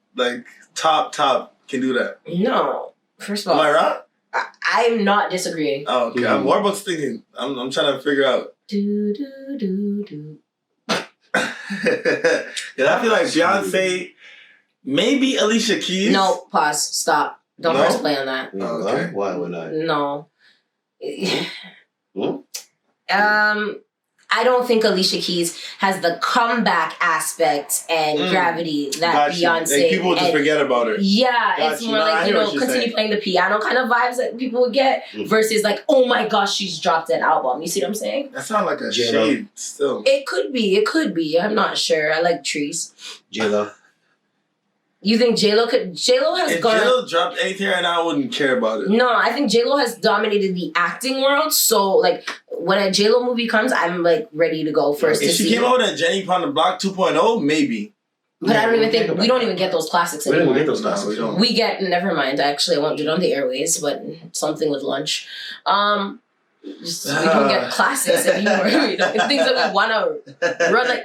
top can do that. No. First of all, Am I right? I'm not disagreeing. Oh, okay. I'm more about thinking. I'm trying to figure out. Do, do, do, do. Yeah, I feel like Beyonce, maybe Alicia Keys. No, pause, stop. Don't No? press play on that. Oh, okay. Why would I? No. Hmm? I don't think Alicia Keys has the comeback aspect and gravity that Gotcha. Beyonce. Like, people just forget about her. Yeah, it's Gotcha. more No, I like, hear what you're continue saying. playing the piano kind of vibes that people would get versus like, oh my gosh, she's dropped an album. You see what I'm saying? That sounds like a J-Lo. shade still. It could be. I'm not sure. I like trees. J-Lo. You think J-Lo could? J-Lo has If gone. J-Lo dropped anything right now, I wouldn't care about it. No, I think J-Lo has dominated the acting world. So, like, when a J-Lo movie comes, I'm, like, ready to go first If to she see came it. out with a Jenny Upon the Block 2.0, maybe. But I don't even think... Think We about don't even get those classics We don't anymore. get those No, classics. we don't. We get... Never mind. Actually, I won't do it on the airways, but something with lunch. We don't get classics anymore. We don't get things that we want to run, like...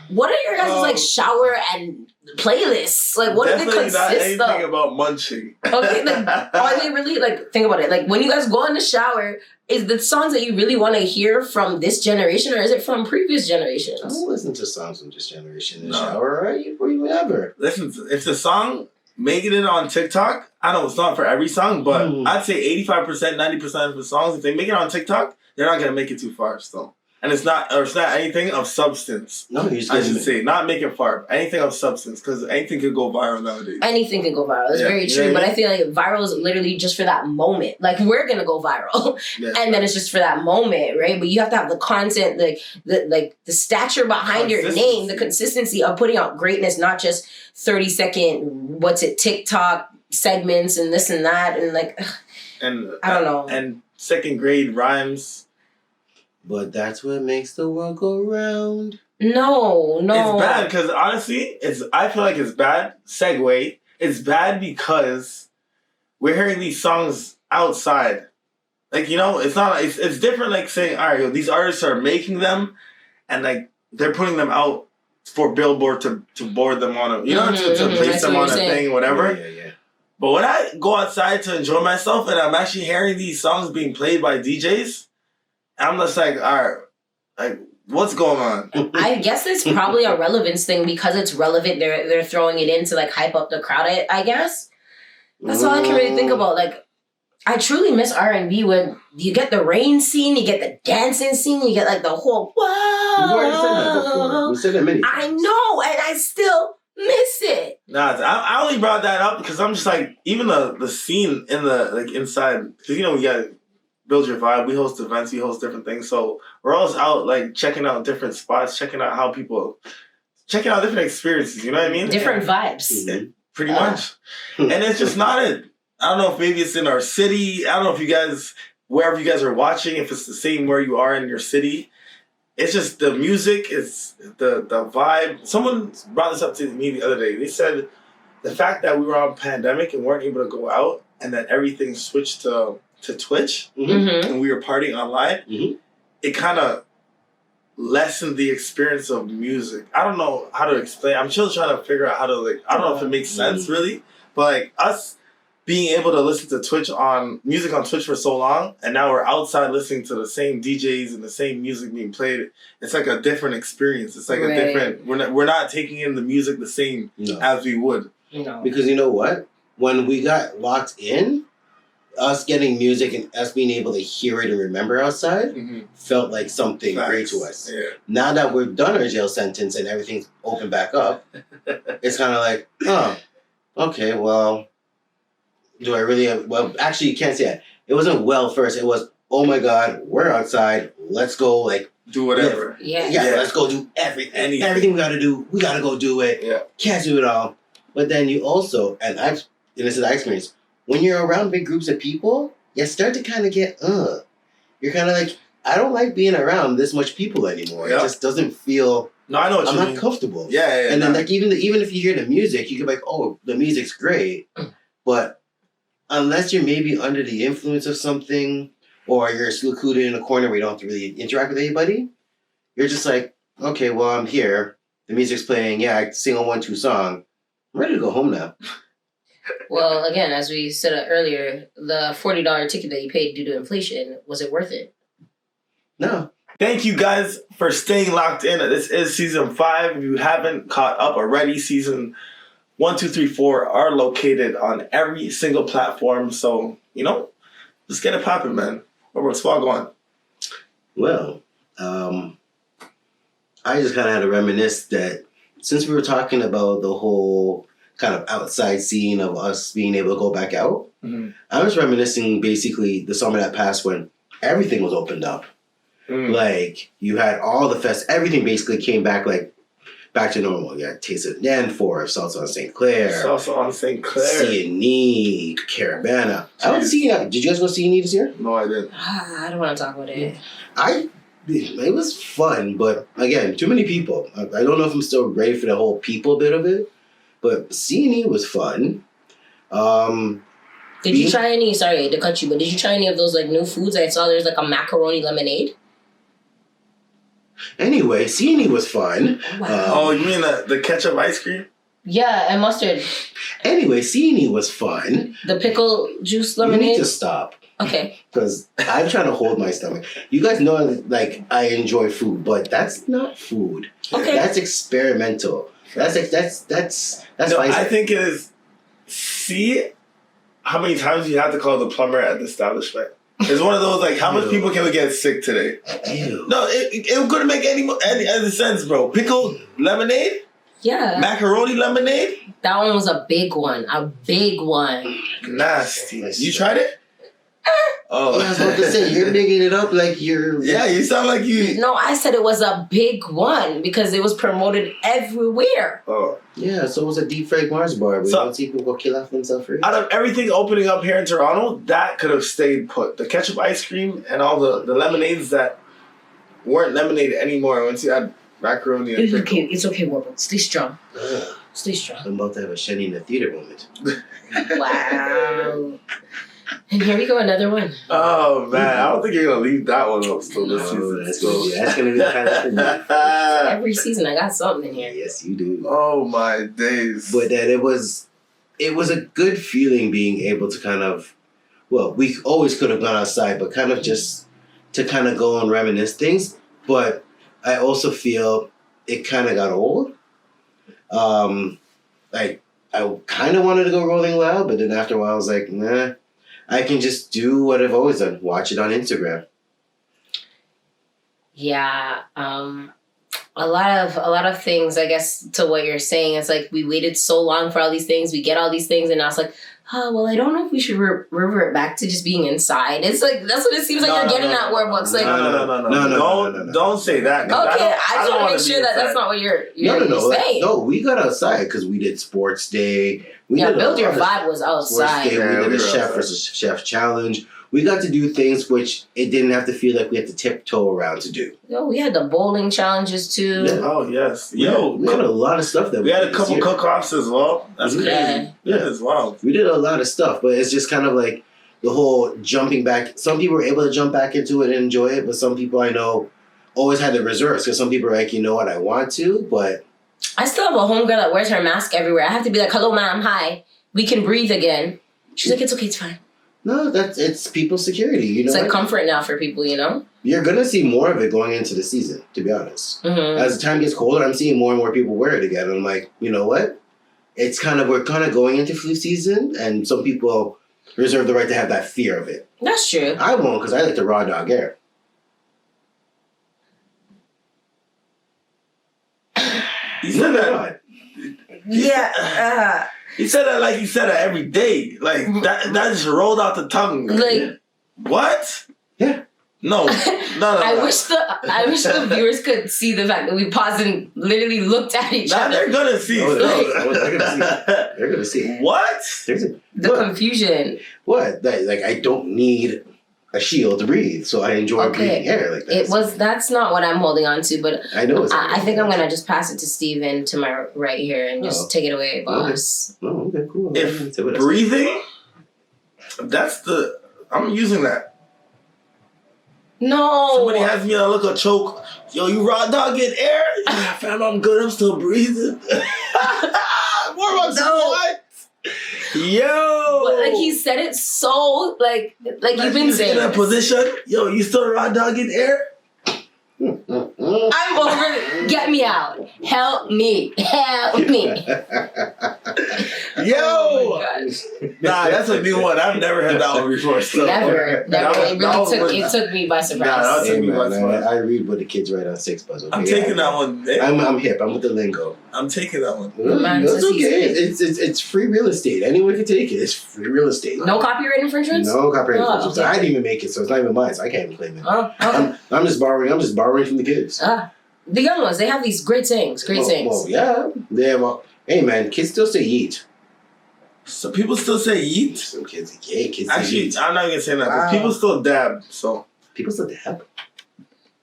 What are your guys' like shower and playlists? Like, what do they Definitely not consist anything of? about munching. Okay, like, are they really like? Think about it. Like, when you guys go in the shower, is the songs that you really want to hear from this generation, or is it from previous generations? I don't listen to songs from this generation in the No. shower, right? Or even ever. Listen, if the song making it on TikTok, I know it's not for every song, but I'd say 85%, 90% of the songs, if they make it on TikTok, they're not gonna make it too far still. And it's not anything of substance. No, you just I should say, not make it far. Anything of substance, because anything could go viral nowadays. Anything can go viral. That's Yeah, very you know true. what But I I feel like viral is literally just for that moment. Like, we're gonna go viral, Yeah. and then it's just for that moment, right? But you have to have the content, the stature behind your name, the consistency of putting out greatness, not just 30-second TikTok segments and this and that, and like, And I don't know. And second grade rhymes. But that's what makes the world go round. No. It's bad because honestly, I feel like it's bad. Segue. It's bad because we're hearing these songs outside. Like, it's not. It's different. Like saying, all right, these artists are making them, and like they're putting them out for Billboard to board them on to place them on a thing, whatever. Yeah. But when I go outside to enjoy myself, and I'm actually hearing these songs being played by DJs. I'm just like, all right, like, what's going on? I guess it's probably a relevance thing because it's relevant. They're throwing it in to like hype up the crowd. I guess that's all I can really think about. Like, I truly miss R&B when you get the rain scene, you get the dancing scene, you get like the whole whoa. We've already said that before. We said that many times. I know, and I still miss it. Nah, I only brought that up because I'm just like, even the scene in the like inside, because we got Build Your Vibe. We host events, we host different things, so we're always out like checking out different spots, checking out how people, checking out different experiences. You know what I mean? Different vibes. Pretty much. And it's just not it. I don't know if maybe it's in our city. I don't know if you guys, wherever you guys are watching, if it's the same where you are in your city. It's just the music, it's the vibe. Someone brought this up to me the other day. They said the fact that we were on pandemic and weren't able to go out and that everything switched to Twitch Mm-hmm. and we were partying online, it kind of lessen the experience of music. I don't know how to explain. I'm still trying to figure out how to like. I don't know if it makes sense really, but like us being able to listen to music on Twitch for so long, and now we're outside listening to the same DJs and the same music being played. It's like a different experience. It's like a different. We're not taking in the music the same as we would. No. Because you know what? When we got locked in, us getting music and us being able to hear it and remember outside felt like something great to us. Yeah. Now that we've done our jail sentence and everything's open back up, it's kind of like, oh, okay, well, do I really have, well, actually, you can't say that. It wasn't well first. It was, oh my God, we're outside. Let's go, like, do whatever. Yeah, let's go do everything. Everything we got to do, we got to go do it. Yeah. Can't do it all. But then you also, and this is my experience, when you're around big groups of people, you start to kind of get, you're kind of like, I don't like being around this much people anymore. Yeah. It just doesn't feel, No, I know what I'm you not mean. comfortable. Yeah. And then like even if you hear the music, you can be like, oh, the music's great. But unless you're maybe under the influence of something, or you're secluded in a corner where you don't have to really interact with anybody, you're just like, okay, well, I'm here. The music's playing. Yeah, I sing a 1-2 song. I'm ready to go home now. Well, again, as we said earlier, the $40 ticket that you paid due to inflation, was it worth it? No. Thank you guys for staying locked in. This is season 5. If you haven't caught up already, season 1, 2, 3, 4 are located on every single platform. So, just get it popping, man. What's all going? Well, I just kind of had to reminisce that since we were talking about the whole kind of outside scene of us being able to go back out, I was reminiscing basically the summer that passed when everything was opened up. Like, you had all the everything basically came back, like, back to normal. You had Taste of Danforth, Salsa on St. Clair. C&E, Caravana. I went to C&E. Did you guys go to C&E this year? No, I didn't. I don't want to talk about it. It was fun, but again, too many people. I don't know if I'm still ready for the whole people bit of it, but C&E was fun. Did you try any, sorry to cut you, but did you try any of those like new foods? I saw there's like a macaroni lemonade. Anyway, C&E was fun. Wow. You mean the ketchup ice cream? Yeah, and mustard. Anyway, C&E was fun. The pickle juice You lemonade? need to stop. Okay. Because I'm trying to hold my stomach. You guys know, like, I enjoy food, but that's not food. Okay. That's experimental. That's No, I think it is. See how many times you have to call the plumber at the establishment. It's one of those, like, how much people can we get sick today? Ew. No, it couldn't make any sense, bro. Pickled lemonade? Yeah. Macaroni lemonade? That one was a big one. A big one. Nasty. You tried it? Oh. I was about to say, you're digging it up like you're... Yeah, you sound like you... No, I said it was a big one because it was promoted everywhere. Oh. Yeah, so it was a deep fried Mars bar. We don't see people kill off themselves for it. Out of everything opening up here in Toronto, that could have stayed put. The ketchup ice cream and all the lemonades that weren't lemonade anymore once you had macaroni and pickle. It's okay, Warble. Stay strong. Stay strong. I'm about to have a Shenny in the theater moment. Wow. And here we go, another one. Oh, man. I don't think you're going to leave that one up still this season. That's going to be kind of thing. Every season I got something in here. Yes, you do. Oh, my days. But then it was a good feeling being able to kind of, well, we always could have gone outside, but kind of just to kind of go and reminisce things. But I also feel it kind of got old. Like, I kind of wanted to go Rolling Loud, but then after a while I was like, nah, I can just do what I've always done. Watch it on Instagram. Yeah, a lot of things, I guess, to what you're saying. It's like we waited so long for all these things. We get all these things, and now it's like, oh, well, I don't know if we should revert back to just being inside. It's like, that's what it seems like you're getting at, Warbucks. Like, No. Don't say that. Okay, I just want to make sure that that's not what you're saying. No, we got outside because we did sports day. Build Your Vibe was outside. Sports day, we did a chef versus chef challenge. We got to do things which it didn't have to feel like we had to tiptoe around to do. Yo, we had the bowling challenges too. Yeah. Oh, yes. We had a lot of stuff that we had a couple cook-offs as well. That's crazy. Yeah, as well. We did a lot of stuff, but it's just kind of like the whole jumping back. Some people were able to jump back into it and enjoy it, but some people I know always had the reserves because some people are like, you know what, I want to, but I still have a homegirl that wears her mask everywhere. I have to be like, hello, ma'am, hi. We can breathe again. She's like, it's okay, it's fine. no, it's people's security. You know, It's like comfort now for people, you know? You're gonna see more of it going into the season. To be honest, Mm-hmm. as the time gets colder, I'm seeing more and more people wear it again. I'm like, you know what? We're kind of going into flu season, and some people reserve the right to have that fear of it. That's true. I won't because I like the raw dog air. You said that. Yeah. You said that like you said it every day. Like that just rolled out the tongue. Like, what? Yeah. No. I wish the viewers could see the fact that we paused and literally looked at each Nah, other. they're gonna see. Oh, they're gonna see. They're gonna see. What? The confusion. What? Like I don't need a shield to breathe, so I enjoy breathing air like that. That's not what I'm holding on to, but I know. I think I'm gonna just pass it to Steven to my right here and just take it away, boss. Oh, okay, cool. If breathing, I'm using that. No. Somebody has me on a look or choke. Yo, you raw dog get air? Yeah, fam, I'm good. I'm still breathing. What? Yo. But like he said it so like you've been saying. In that position, yo, you still raw dog get air? I'm over it. Get me out. Help me. Help me. Yo. Oh my gosh. Nah, that's a new one. I've never heard that one before. So. Never. It took me by surprise. Nah, that took me by surprise. I read what the kids write on 6 Buzz. Okay? I'm taking that one. I'm hip. I'm with the lingo. I'm taking that one. That's okay. It's free real estate. Anyone can take it. It's free real estate. No copyright infringements? No copyright infringements. Okay. I didn't even make it, so it's not even mine. So I can't even claim it. Oh, okay. I'm just borrowing from the kids. The young ones, they have these great sayings. Well, yeah. Hey man, kids still say yeet. So people still say yeet? Some kids say kids Actually, say yeet. I'm not gonna say that. Wow. People still dab, so. People still dab?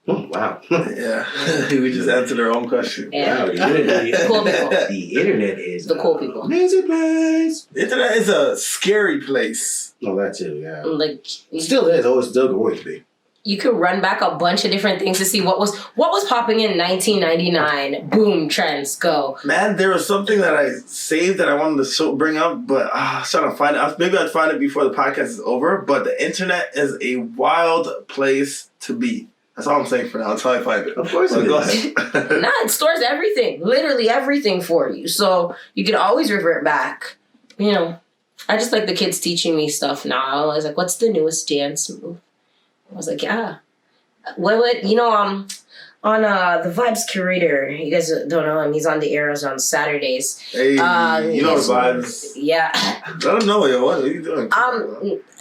Oh, wow. Yeah. We just answered our own question. Yeah. Wow, the Cool people. internet is The cool people. amazing place. The internet is a scary place. Oh, that too, yeah. Like It still is. Always still going to be. you could run back a bunch of different things to see what was popping in 1999. Boom, trends go. Man, there was something that I saved that I wanted to bring up, but I was trying to find it. Maybe I'd find it before the podcast is over. But the internet is a wild place to be. That's all I'm saying for now until I find it. Of course it go is. ahead. Nah, it stores everything, literally everything for you. So you can always revert back. You know, I just like the kids teaching me stuff now. I was like, what's the newest dance move? I was like, yeah. What you know, on the Vibes Curator, you guys don't know him, he's on the air on Saturdays. Hey, you know the vibes. Yeah. Let him know, yo. What are you doing?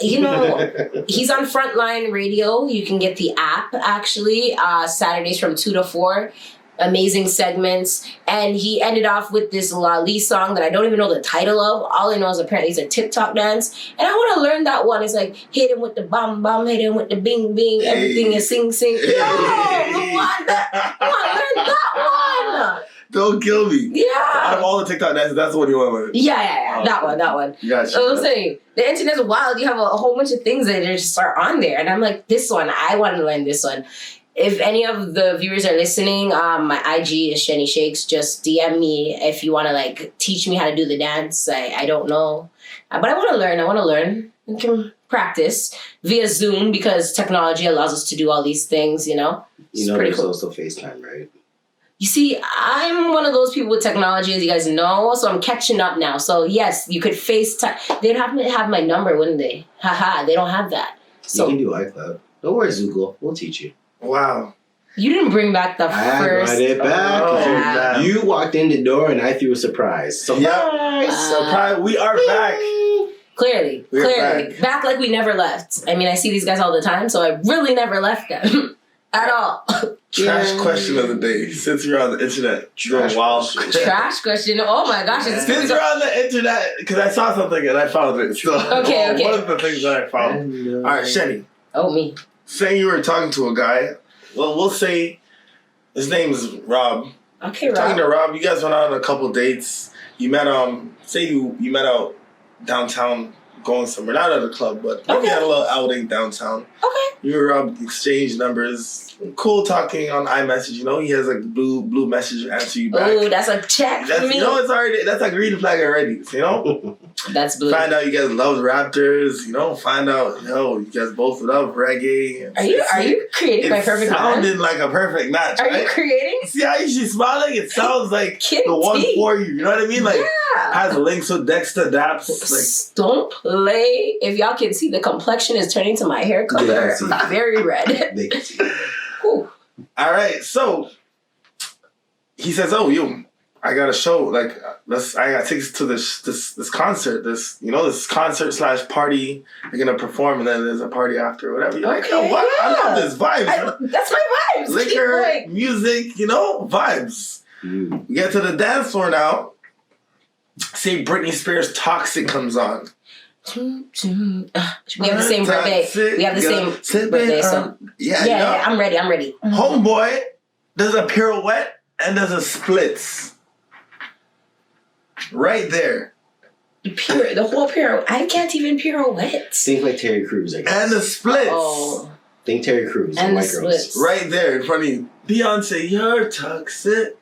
You know, he's on Frontline Radio. You can get the app, actually, Saturdays from 2 to 4. Amazing segments. And he ended off with this Lali song that I don't even know the title of. All I know is apparently it's a TikTok dance. And I want to learn that one. It's like, hit him with the bam bam, hit him with the bing bing, everything is sing sing. Hey. Yo, I want to learn that one. Don't kill me. Yeah. Out of all the TikTok dances, that's the one you want to learn. Yeah. That one. Gotcha. So I'm saying, the internet's wild. You have a whole bunch of things that just are on there. And I'm like, this one, I want to learn this one. If any of the viewers are listening, my IG is Shenny Shakes. Just DM me if you want to like teach me how to do the dance. I don't know, but I want to learn. I can practice via Zoom because technology allows us to do all these things. You know, There's also FaceTime, right? You see, I'm one of those people with technology, as you guys know, so I'm catching up now. So yes, you could FaceTime. They'd have to have my number, wouldn't they? Haha, they don't have that. So you can do iCloud. Don't worry, ZOOGLE. We'll teach you. Wow. You didn't bring back the first. I brought it back. Oh, you walked in the door and I threw a surprise. Surprise! Surprise! We are back. Clearly. Back. Back like we never left. I mean, I see these guys all the time, so I really never left them. At all. Trash question of the day. Since you're on the internet, going wild. Trash question. Oh my gosh. Since you're on the internet, because I saw something and I found it. So, Okay. One of the things that I found. All right, Shenny. Oh, me. Say you were talking to a guy. Well, we'll say his name is Rob. Okay, Rob. Talking to Rob, you guys went out on a couple dates. You met say you met out downtown going somewhere, not at a club, but maybe had a little outing downtown. Okay. Europe exchange numbers. Cool talking on iMessage. You know, he has a blue message answer you back. Oh, that's a check for me. You know, that's a green flag already. You know, that's blue. Find out you guys love Raptors. You know, find out you guys both love reggae. Are you creating my perfect match? It sounded like a perfect match. Are you creating? See how she's smiling? It sounds like the one for you. You know what I mean? Like has links with Dexter Daps. Like don't play. If y'all can see, the complexion is turning to my hair color. Very red. They can see. All right, so he says, "Oh, I got a show. Like, I got tickets to this concert. This concert / party. They're gonna perform, and then there's a party after, or whatever." You're like, "Oh, what? Yeah. I love this vibe. That's my vibes. Liquor, music, vibes." We get to the dance floor now. Say Britney Spears' "Toxic" comes on. We have the same birthday. We have the same birthday. So yeah, I'm ready. Homeboy does a pirouette and does a splits. Right there. The whole pirouette. I can't even pirouette. Think like Terry Crews, I guess. And the splits. Oh. Think Terry Crews and White Girls. Right there in front of you. Beyonce, you're toxic.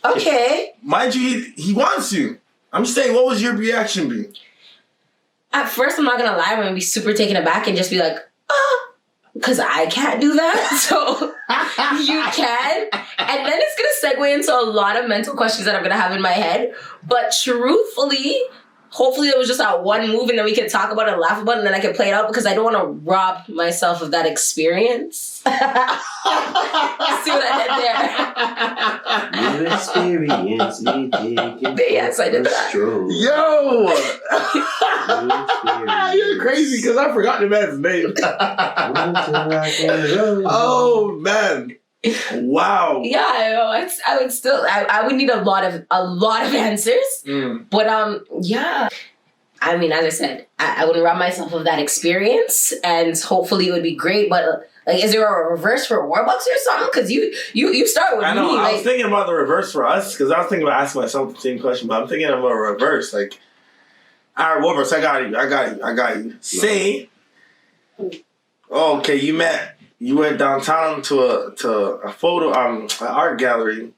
Okay. Mind you, he wants you. I'm just saying, what was your reaction be? At first, I'm not gonna lie, I'm gonna be super taken aback and just be like, because I can't do that, so you can. And then it's gonna segue into a lot of mental questions that I'm gonna have in my head. But truthfully, hopefully it was just that one move and then we can talk about it and laugh about it and then I can play it out because I don't want to rob myself of that experience. See what I did there? You experience me taking yes, I did that. Yo! You're crazy because I forgot the man's name. Oh, man. Wow. Yeah, I would still. I would need a lot of answers. But yeah. I mean, as I said, I wouldn't rob myself of that experience, and hopefully it would be great. But like, is there a reverse for Warbucks or something? Because you start with me. I know. I like, was thinking about the reverse for us because I was thinking about asking myself the same question, but I'm thinking about a reverse. Like, all right, Warbucks, I got you. Say, okay, you went downtown to a photo an art gallery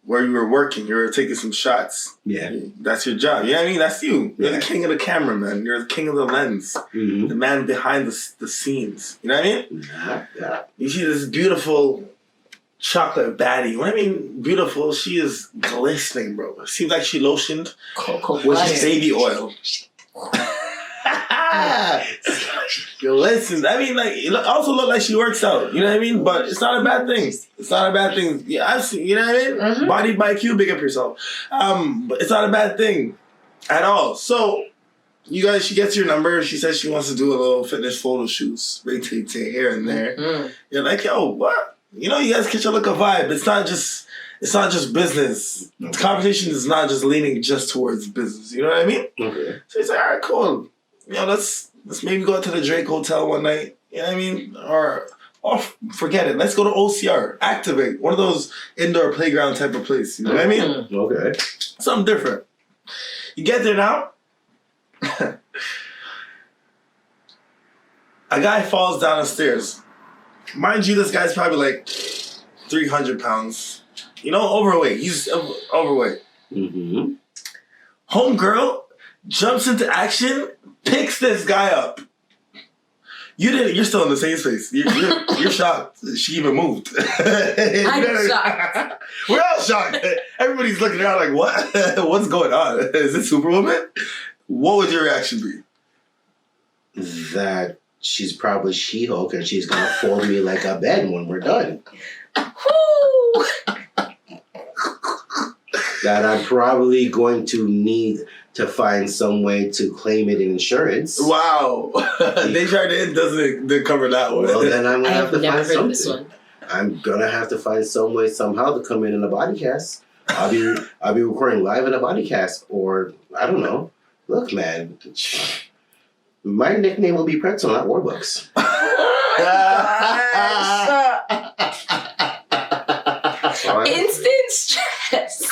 where you were working. You were taking some shots. Yeah, that's your job. You know what I mean? That's you. You're the king of the camera, man. You're the king of the lens. The man behind the scenes. You know what I mean? Yeah. You see this beautiful chocolate baddie. When I mean beautiful, she is glistening, bro. It seems like she lotioned with baby oil. Listen, I mean, like, it also look like she works out. You know what I mean? But it's not a bad thing. It's not a bad thing. Yeah, I've seen. You know what I mean? Bodied by Q, big up yourself. But it's not a bad thing at all. So, you guys, she gets your number. She says she wants to do a little fitness photo shoots, rotate here and there. You're like, yo, what? You know, you guys catch a look of vibe. It's not just business. The conversation is not just leaning just towards business. You know what I mean? Okay. So he's like, all right, cool. You know, let's maybe go to the Drake Hotel one night. You know what I mean? Or forget it. Let's go to OCR. Activate. One of those indoor playground type of place. You know what I mean? Okay. Something different. You get there now. A guy falls down the stairs. Mind you, this guy's probably like 300 pounds. You know, overweight. He's overweight. Homegirl jumps into action, picks this guy up. You're still in the same space. You're shocked. She even moved. I'm shocked. We're all shocked. Everybody's looking around like, what? What's going on? Is it Superwoman? What would your reaction be? That she's probably She-Hulk and she's gonna fold me like a bed when we're done. That I'm probably going to need to find some way to claim it in insurance. Wow. Desjardins didn't cover that one. Well, then I'm going to have to find something. I'm going to have to find some way somehow to come in a body cast. I'll be recording live in a body cast, or I don't know. Look, man, my nickname will be Pretzel, not Warbucks. Instant stress.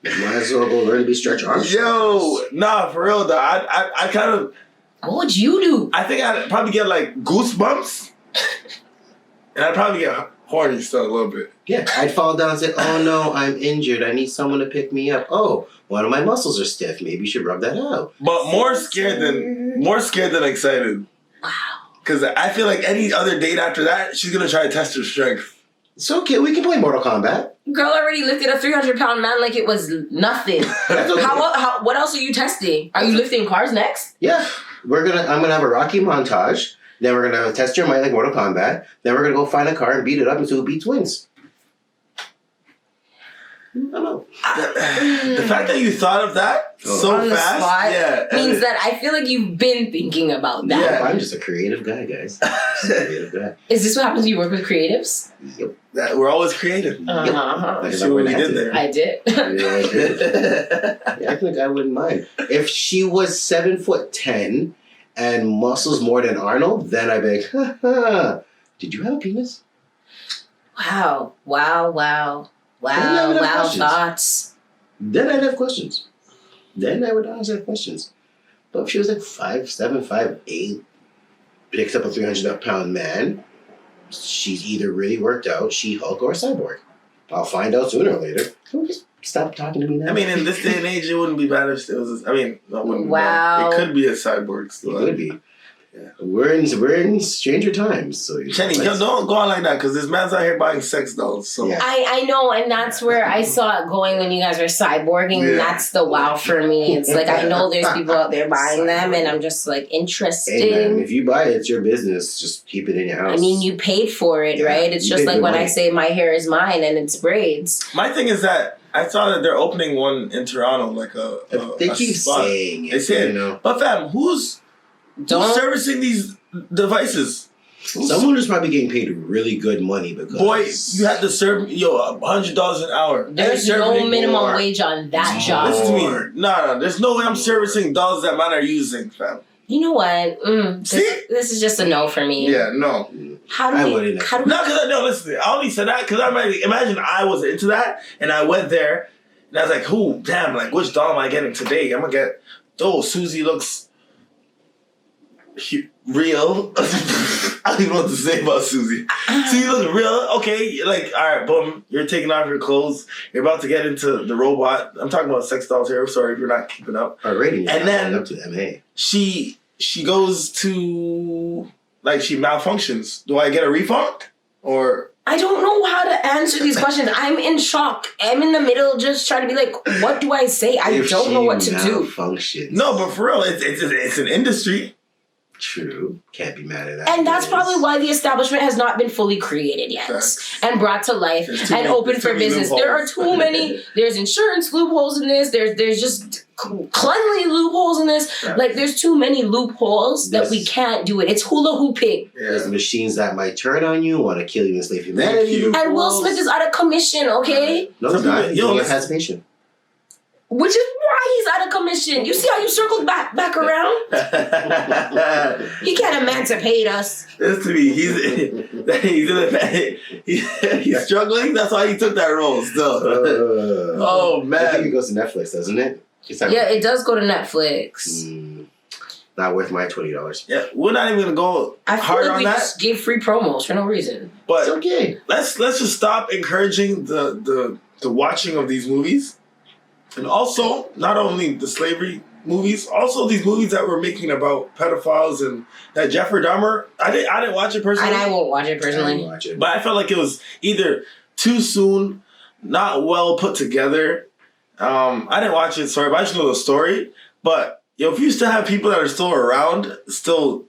Might as well go learn to be Stretch Armstrong. Yo, nah, for real though. I kind of What would you do? I think I'd probably get like goosebumps. And I'd probably get horny still a little bit. Yeah, I'd fall down and say, oh no, I'm injured. I need someone to pick me up. Oh, one of my muscles are stiff. Maybe you should rub that out. But more scared than excited. Wow. Because I feel like any other date after that, she's going to try to test her strength. It's okay. We can play Mortal Kombat. Girl already lifted a 300-pound man like it was nothing. That's okay. How? What else are you testing? Are you lifting cars next? Yeah. I'm gonna have a Rocky montage. Then we're gonna test your mind like Mortal Kombat. Then we're gonna go find a car and beat it up until we beat twins. I don't know. The fact that you thought of that so On the fast, spot yeah, means that I feel like you've been thinking about that. Yeah. I'm just a creative guy, guys. Just a creative guy. Is this what happens when you work with creatives? Yep. that we're always creative. Uh-huh. Like, See what we did there. I did. Yeah, I think I wouldn't mind. If she was 7'10" and muscles more than Arnold, then I'd be like, ha, did you have a penis? Wow. I would have questions. Thoughts. Then I'd have questions. Then I would honestly have questions. But if she was like 5'7", 5'8", picks up a 300-pound man, she's either really worked out, She-Hulk, or a cyborg. I'll find out sooner or later. Can we just stop talking to me now? I mean, in this day and age, it wouldn't be bad if it was. No, it wouldn't be Wow. bad. It could be a cyborg still. It could be. Yeah. We're in stranger times, so Chenny, don't go on like that because this man's out here buying sex dolls. So Yeah. I know, and that's where I saw it going when you guys were cyborging. Yeah. That's the wow for me. It's like I know there's people out there buying them, and I'm just like interested. Hey man, if you buy it, it's your business. Just keep it in your house. I mean, you paid for it, Yeah, right? It's you just paid like good when I money. say my hair is mine and it's braids. my thing is that I saw that they're opening one in Toronto, like They a keep spot. saying it. They say it. You know, But fam, who's servicing these devices? someone is probably getting paid really good money because Boy, you have to serve $100 an hour. There's Ain't no serving minimum more. wage on that job. Listen to me. No, there's no way I'm servicing dolls that man are using, fam. You know what? This is just a no for me. Yeah, no. How I do we? wouldn't. How do we? No, listen. I only said that because imagine I was into that and I went there and I was like, "Ooh, damn! Like, which doll am I getting today? I'm gonna get. Oh, Susie looks real. I don't even know what to say about Susie. Susie looks real. Okay, like, all right, boom. You're taking off your clothes. You're about to get into the robot. I'm talking about sex dolls here. Sorry if you're not keeping up. our rating is And then- up to MA. She goes to like she malfunctions. Do I get a refund or? I don't know how to answer these questions. I'm in shock. I'm in the middle, just trying to be like, what do I say? I If don't know she what to do. malfunctions. No, but for real, it's an industry. True. Can't be mad at that. And that's Yes. probably why the establishment has not been fully created yet Facts. and brought to life There's too and many- open there's for too many business. There are loopholes. too many. There's insurance loopholes in this. There's just cleanly loopholes in this. Facts. Like there's too many loopholes that we Yes. can't do it. It's hula hooping. There's Yeah. machines that might turn on you, want to kill you, enslave humanity. you. And Will Smith is out of commission, okay? No, he's Some not. people- He's yo, only a listen. participation. Which is why he's out of commission. You see how you circled back around? He can't emancipate us. Listen to me. He's struggling. That's why he took that role. Still. Oh I think it man. goes to Netflix, doesn't it? It's not, Yeah, it does go to Netflix. not worth my $20. Yeah, we're not even gonna go I feel hard like on we that. just gave free promos for no reason. But It's okay. let's just stop encouraging the watching of these movies, and also not only the slavery movies, also these movies that we're making about pedophiles and that Jeffrey Dahmer. I didn't watch it personally, And I won't watch it I didn't personally. watch it. but I felt like it was either too soon, not well put together. I didn't watch it, sorry, but I just know the story. But if you still have people that are still around, still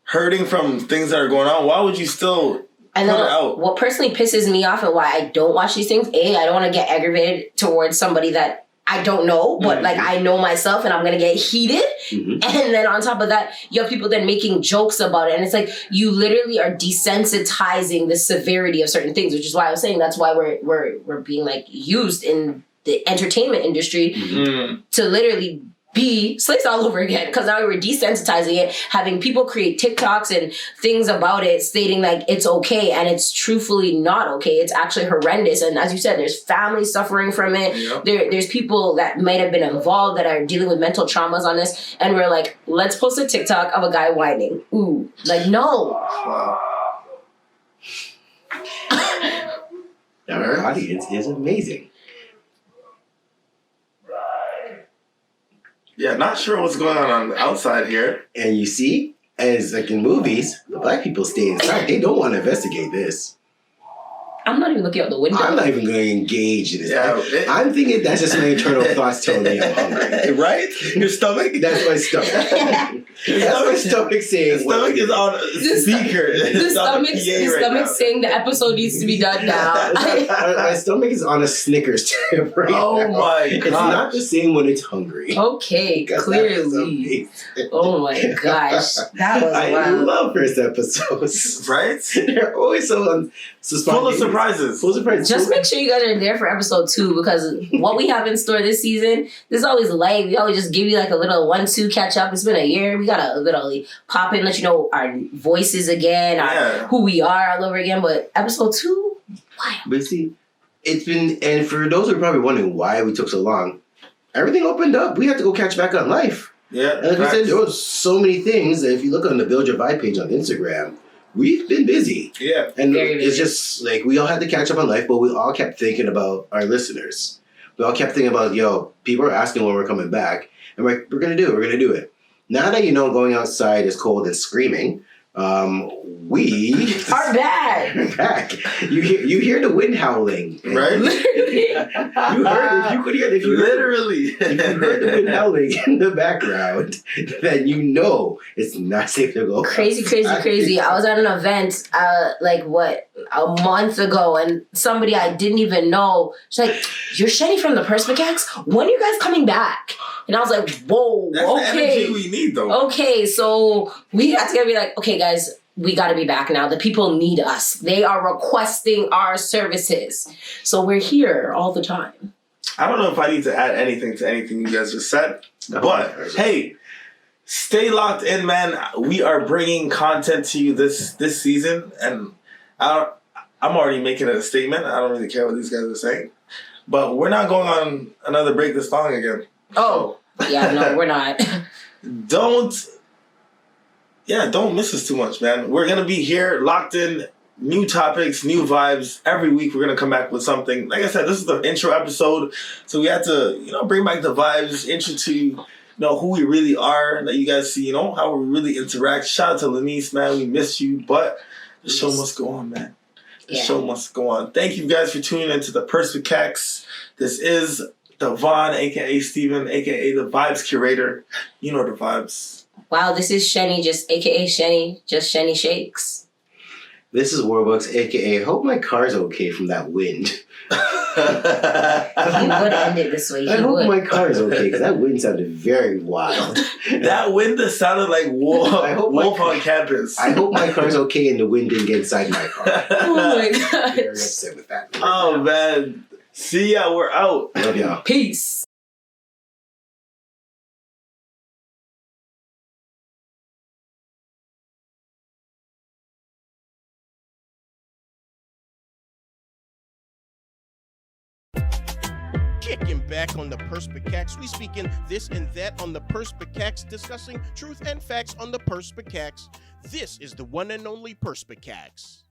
hurting from things that are going on, why would you still And put then it out? what personally pisses me off and why I don't watch these things, I don't want to get aggravated towards somebody that I don't know, but like I know myself and I'm going to get heated. Mhm. And then on top of that, you have people then making jokes about it. And it's like you literally are desensitizing the severity of certain things, which is why I was saying that's why we're being like used in the entertainment industry Mm. to literally be slaves all over again, because now we're desensitizing it, having people create TikToks and things about it stating like it's okay, and it's truthfully not okay. It's actually horrendous. And as you said, there's families suffering from it. Yep. There's people that might have been involved that are dealing with mental traumas on this, and we're like, let's post a TikTok of a guy whining. Ooh, like no. Wow. Our audience is amazing. Yeah, not sure what's going on the outside here. And you see, as like in movies, the black people stay inside. They don't want to investigate this. I'm not even looking out the window. I'm not even going to engage in this. Yeah, I'm thinking that's just my internal thoughts telling me I'm hungry. Right? Your stomach? That's my stomach. That's my stomach saying. The stomach is on speaker. The stomach's saying the episode needs to be done now. My stomach is on a Snickers trip right now. Oh my It's god. not the same when it's hungry. Okay, clearly. Oh my gosh. That was I wild. love first episodes. Right? They're always so Full of surprises. Full of surprises. Just make sure you guys are there for episode 2, because what we have in store this season, this is always light. We always just give you like a little 1-2 catch up. It's been a year. We gotta literally pop in, let you know our voices again, who we are all over again. But episode 2, wow. But see, it's been, and for those who are probably wondering why we took so long, everything opened up. We had to go catch back on life. Yeah. And like we said, there was so many things that if you look on the Build Your Vibe page on Instagram, we've been busy. Yeah. And Very it's busy. just like we all had to catch up on life, but we all kept thinking about our listeners. We all kept thinking about, yo, people are asking when we're coming back. And we're like, we're going to do it. We're going to do it. Now that you know going outside is cold and screaming, we Are back. are back. You hear the wind howling. Right? Literally. You heard, if you could hear, if you Literally. if you heard the wind howling in the background, then you know it's not safe to go. Crazy. I was at an event, a month ago, and somebody I didn't even know, she's like, "You're Shenny from the Perspicax? When are you guys coming back?" And I was like, "Whoa, That's the okay. energy we need, though. Okay, so we got to be like, okay, guys, we got to be back now. The people need us. They are requesting our services. So we're here all the time." I don't know if I need to add anything to anything you guys just said, but hey, stay locked in, man. We are bringing content to you this season, and I'm already making a statement. I don't really care what these guys are saying, but we're not going on another break this long again. Oh, yeah, no, we're not. Don't miss us too much, man. We're going to be here locked in, new topics, new vibes. Every week we're going to come back with something. Like I said, this is the intro episode, so we had to, bring back the vibes, intro to, who we really are, let you guys see, how we really interact. Shout out to Lanice, man. We miss you, but the show must go on, man. The show must go on. Thank you guys for tuning into the Perspicax. This is Devon, a.k.a. Steven, a.k.a. the Vibes Curator. You know the vibes. Wow, this is Shenny, just a.k.a. Shenny, just Shenny Shakes. This is Warbucks, a.k.a. Hope my car's okay from that wind. He would end it this way. I He hope would. my car is okay, because that wind sounded very wild. That wind that sounded like wolf on campus. I hope my car's okay and the wind didn't get inside my car. Oh my I'm very gosh. upset with that. Oh, man. See ya. We're out. Love y'all. Peace. Kicking back on the Perspicax, we speaking this and that on the Perspicax, discussing truth and facts on the Perspicax. This is the one and only Perspicax.